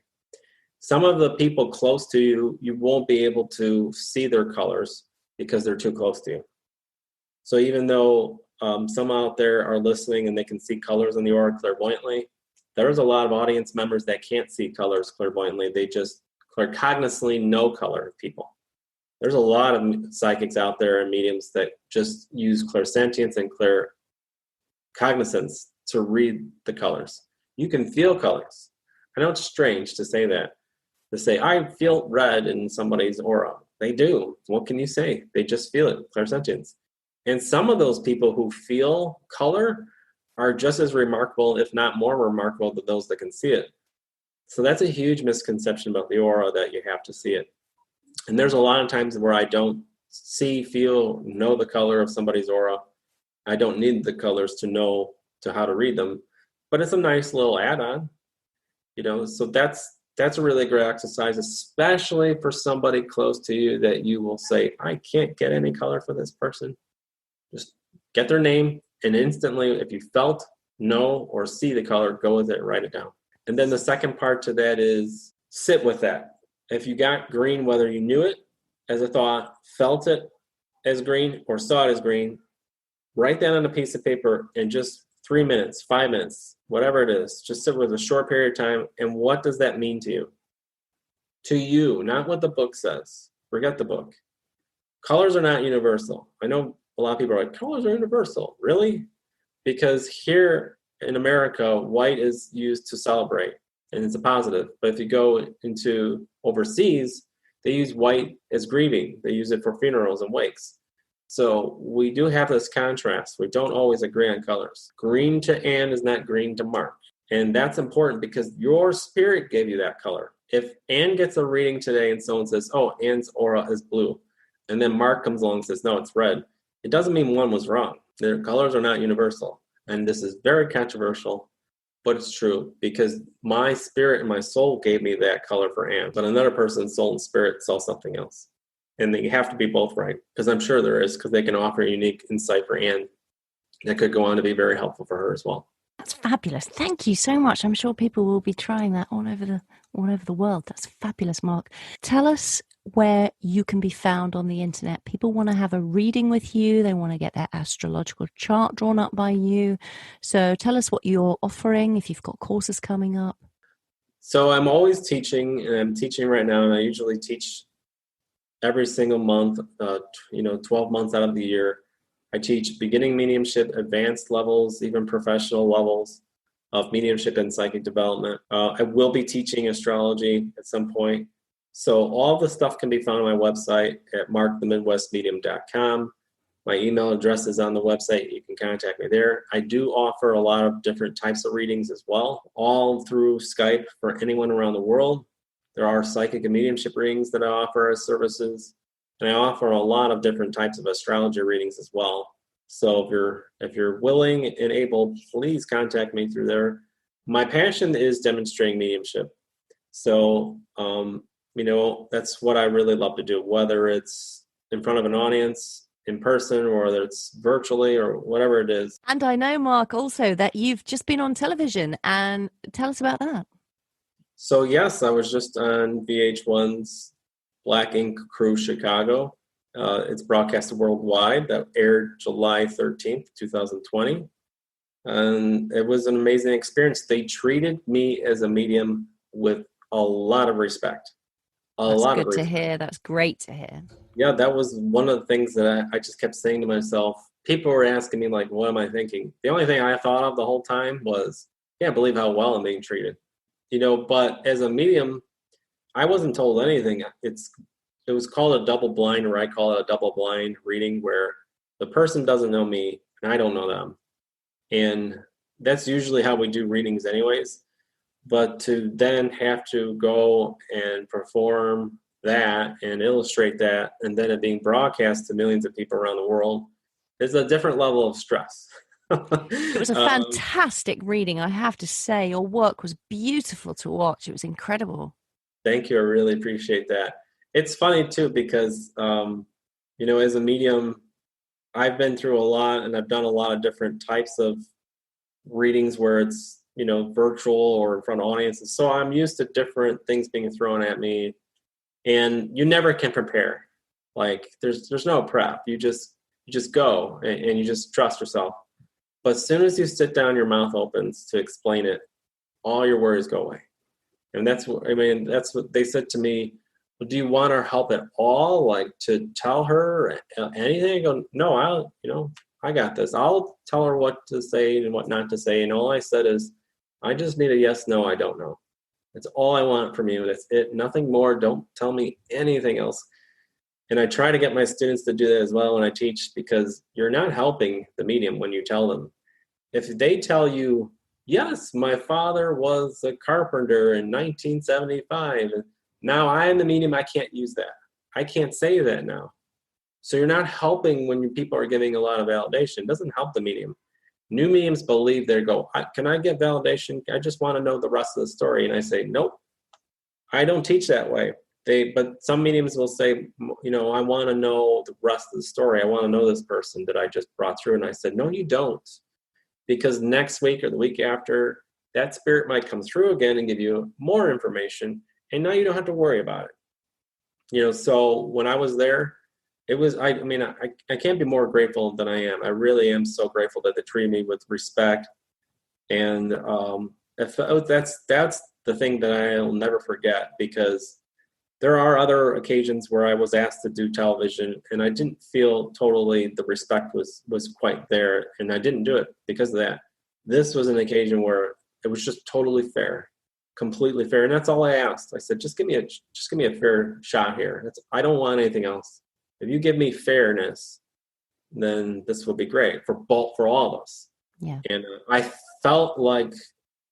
Some of the people close to you, you won't be able to see their colors because they're too close to you. So even though some out there are listening and they can see colors in the aura clairvoyantly, there's a lot of audience members that can't see colors clairvoyantly. They just claircognoscently know color people. There's a lot of psychics out there and mediums that just use clairsentience and claircognizance to read the colors. You can feel colors. I know it's strange to say that. To say, I feel red in somebody's aura. They do. What can you say? They just feel it, clairsentience. And some of those people who feel color are just as remarkable, if not more remarkable, than those that can see it. So that's a huge misconception about the aura, that you have to see it. And there's a lot of times where I don't see, feel, know the color of somebody's aura. I don't need the colors to know how to read them. But it's a nice little add-on. So that's a really great exercise, especially for somebody close to you that you will say, I can't get any color for this person. Just get their name, and instantly, if you felt, know, or see the color, go with it, write it down. And then the second part to that is sit with that. If you got green, whether you knew it as a thought, felt it as green, or saw it as green, write that on a piece of paper in just 3 minutes, 5 minutes, whatever it is. Just sit with a short period of time. And what does that mean to you? To you, not what the book says. Forget the book. Colors are not universal. I know a lot of people are like, colors are universal. Really? Because here in America, white is used to celebrate, and it's a positive. But if you go into overseas, they use white as grieving. They use it for funerals and wakes. So we do have this contrast. We don't always agree on colors. Green to Ann is not green to Mark. And that's important because your spirit gave you that color. If Ann gets a reading today and someone says, oh, Ann's aura is blue, and then Mark comes along and says, no, it's red, it doesn't mean one was wrong. Their colors are not universal. And this is very controversial, but it's true because my spirit and my soul gave me that color for Ann, but another person's soul and spirit saw something else. And you have to be both right, because I'm sure there is, because they can offer unique insight for Ann that could go on to be very helpful for her as well. That's fabulous. Thank you so much. I'm sure people will be trying that all over the world. That's fabulous, Mark. Tell us where you can be found on the internet. People want to have a reading with you. They want to get their astrological chart drawn up by you. So tell us what you're offering, if you've got courses coming up. So I'm always teaching, and I'm teaching right now, and I usually teach every single month, 12 months out of the year. I teach beginning mediumship, advanced levels, even professional levels of mediumship and psychic development. I will be teaching astrology at some point. So all the stuff can be found on my website at markthemidwestmedium.com. My email address is on the website. You can contact me there. I do offer a lot of different types of readings as well, all through Skype for anyone around the world. There are psychic and mediumship readings that I offer as services. And I offer a lot of different types of astrology readings as well. So if you're willing and able, please contact me through there. My passion is demonstrating mediumship. So, that's what I really love to do, whether it's in front of an audience, in person, or whether it's virtually or whatever it is. And I know, Mark, also that you've just been on television, and tell us about that. So yes, I was just on VH1's Black Ink Crew Chicago. It's broadcasted worldwide. That aired July 13th, 2020. And it was an amazing experience. They treated me as a medium with a lot of respect. That's good to hear. That's great to hear. Yeah, that was one of the things that I just kept saying to myself. People were asking me, like, what am I thinking? The only thing I thought of the whole time was, I can't believe how well I'm being treated. But as a medium, I wasn't told anything. It was called a double blind, or I call it a double blind reading, where the person doesn't know me and I don't know them. And that's usually how we do readings anyways. But to then have to go and perform that and illustrate that, and then it being broadcast to millions of people around the world is a different level of stress. It was a fantastic reading, I have to say. Your work was beautiful to watch. It was incredible. Thank you. I really appreciate that. It's funny too, because, as a medium, I've been through a lot, and I've done a lot of different types of readings where it's, virtual or in front of audiences. So I'm used to different things being thrown at me, and you never can prepare. Like there's no prep. You just go and you just trust yourself. But as soon as you sit down, your mouth opens to explain it, all your worries go away. And that's what they said to me. Well, do you want our help at all? Like to tell her anything? I go, no, I got this. I'll tell her what to say and what not to say. And all I said is, I just need a yes, no, I don't know. That's all I want from you. That's it. Nothing more. Don't tell me anything else. And I try to get my students to do that as well when I teach, because you're not helping the medium when you tell them. If they tell you, yes, my father was a carpenter in 1975, and now I am the medium, I can't use that. I can't say that now. So you're not helping when people are giving a lot of validation. It doesn't help the medium. New mediums believe they go, can I get validation? I just want to know the rest of the story. And I say, nope, I don't teach that way. But some mediums will say, I want to know the rest of the story. I want to know this person that I just brought through. And I said, no, you don't. Because next week or the week after, that spirit might come through again and give you more information. And now you don't have to worry about it. So when I was there, it was, I can't be more grateful than I am. I really am so grateful that they treated me with respect. And that's the thing that I'll never forget, because there are other occasions where I was asked to do television and I didn't feel totally the respect was quite there, and I didn't do it because of that. This was an occasion where it was just totally fair, completely fair. And that's all I asked. I said, just give me a fair shot here. I don't want anything else. If you give me fairness, then this will be great for all of us. Yeah. And I felt like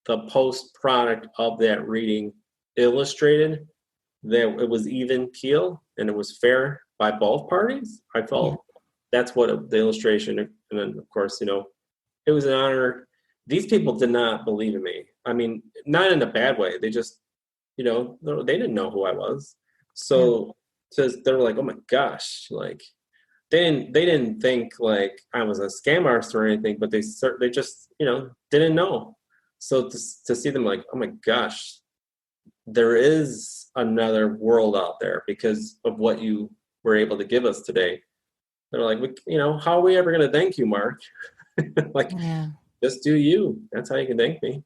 the post product of that reading illustrated that it was even keel and it was fair by both parties. I felt that's what the illustration, and then of course, it was an honor. These people did not believe in me. I mean, not in a bad way. They just, they didn't know who I was. So they were like, oh my gosh, like they didn't think like I was a scam artist or anything, but they just, didn't know. So to see them like, oh my gosh, there is another world out there because of what you were able to give us today. They're like, how are we ever going to thank you, Mark? Just do you. That's how you can thank me.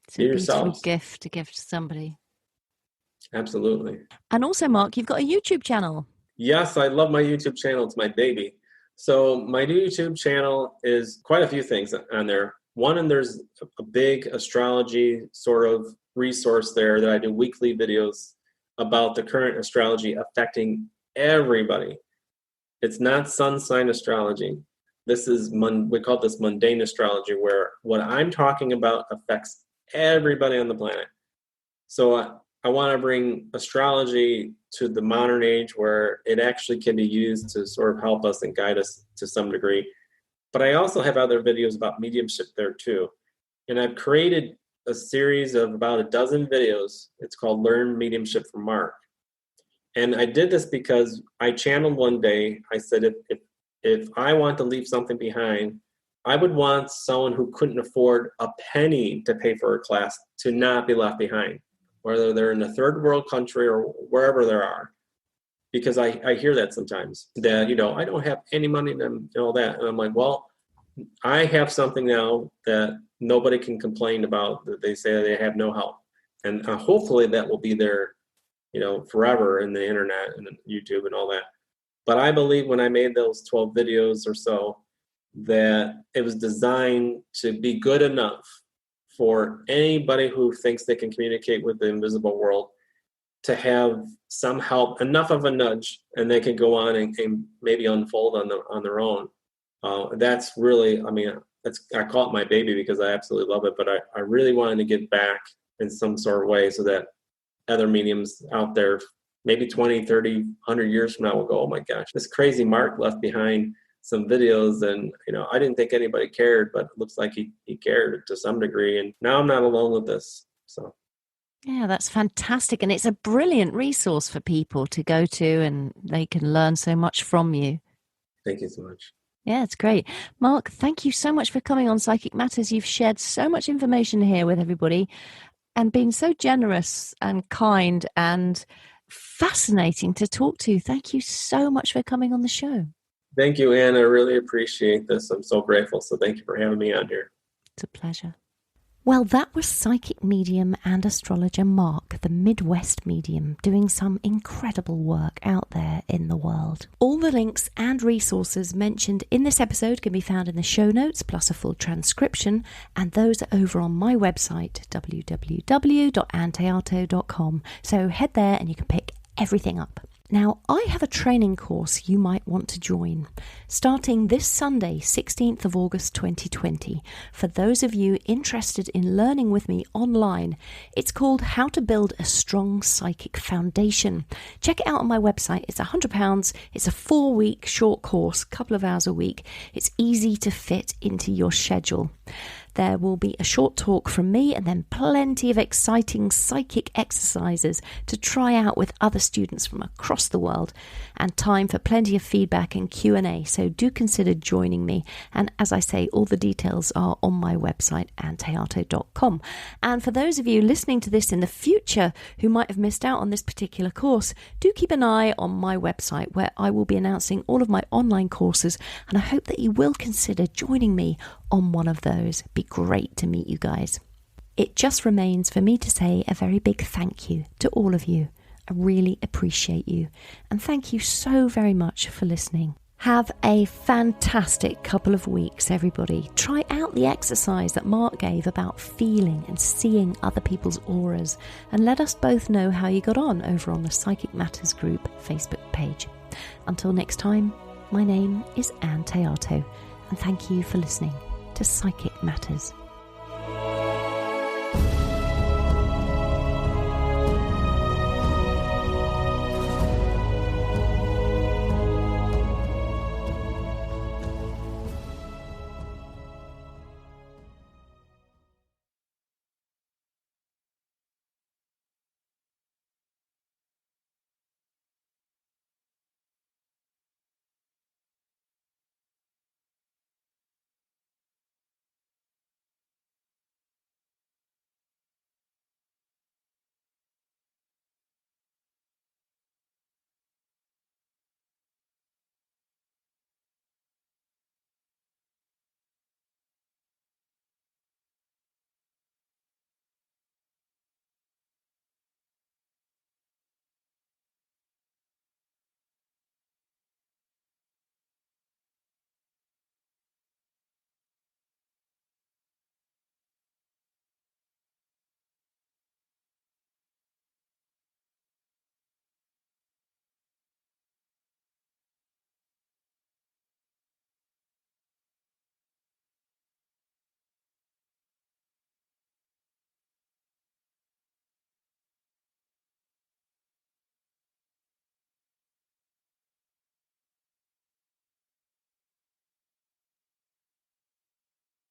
It's a beautiful gift to give to somebody. Absolutely. And also, Mark, you've got a YouTube channel. Yes, I love my YouTube channel. It's my baby. So my YouTube channel is quite a few things on there. One, and there's a big astrology sort of resource there that I do weekly videos about the current astrology affecting everybody. It's not sun sign astrology. This is, we call this mundane astrology, where what I'm talking about affects everybody on the planet. So I want to bring astrology to the modern age where it actually can be used to sort of help us and guide us to some degree. But I also have other videos about mediumship there too. And I've created a series of about a dozen videos. It's called Learn Mediumship from Mark. And I did this because I channeled one day. I said, if I want to leave something behind, I would want someone who couldn't afford a penny to pay for a class to not be left behind, whether they're in a third world country or wherever they are. Because I hear that sometimes, that, I don't have any money and all that. And I'm like, well, I have something now that nobody can complain about, that they say they have no help. And hopefully that will be there, forever in the internet and YouTube and all that. But I believe when I made those 12 videos or so, that it was designed to be good enough for anybody who thinks they can communicate with the invisible world to have some help, enough of a nudge, and they can go on and maybe unfold on their own. That's really, I call it my baby because I absolutely love it, but I really wanted to give back in some sort of way so that other mediums out there maybe 20, 30, 100 years from now, we'll go, oh my gosh, this crazy Mark left behind some videos, and I didn't think anybody cared, but it looks like he cared to some degree, and now I'm not alone with this. So yeah, that's fantastic, and it's a brilliant resource for people to go to, and they can learn so much from you. Thank you so much. Yeah, it's great. Mark, thank you so much for coming on Psychic Matters. You've shared so much information here with everybody and been so generous and kind and fascinating to talk to. Thank you so much for coming on the show. Thank you, Ann. I really appreciate this. I'm so grateful. So thank you for having me on here. It's a pleasure. Well, that was psychic medium and astrologer Mark, the MidWest medium, doing some incredible work out there in the world. All the links and resources mentioned in this episode can be found in the show notes, plus a full transcription, and those are over on my website, www.anntheato.com. So head there and you can pick everything up. Now, I have a training course you might want to join, starting this Sunday, 16th of August 2020. For those of you interested in learning with me online, it's called How to Build a Strong Psychic Foundation. Check it out on my website. It's £100. It's a 4-week short course, couple of hours a week. It's easy to fit into your schedule. There will be a short talk from me and then plenty of exciting psychic exercises to try out with other students from across the world, and time for plenty of feedback and Q&A. So do consider joining me. And as I say, all the details are on my website, anntheato.com. And for those of you listening to this in the future who might have missed out on this particular course, do keep an eye on my website where I will be announcing all of my online courses, and I hope that you will consider joining me on one of those. It'd be great to meet you guys. It just remains for me to say a very big thank you to all of you. I really appreciate you, and thank you so very much for listening. Have a fantastic couple of weeks, everybody. Try out the exercise that Mark gave about feeling and seeing other people's auras, and let us both know how you got on over on the Psychic Matters group Facebook page. Until next time, my name is Ann Théato, and thank you for listening to Psychic Matters.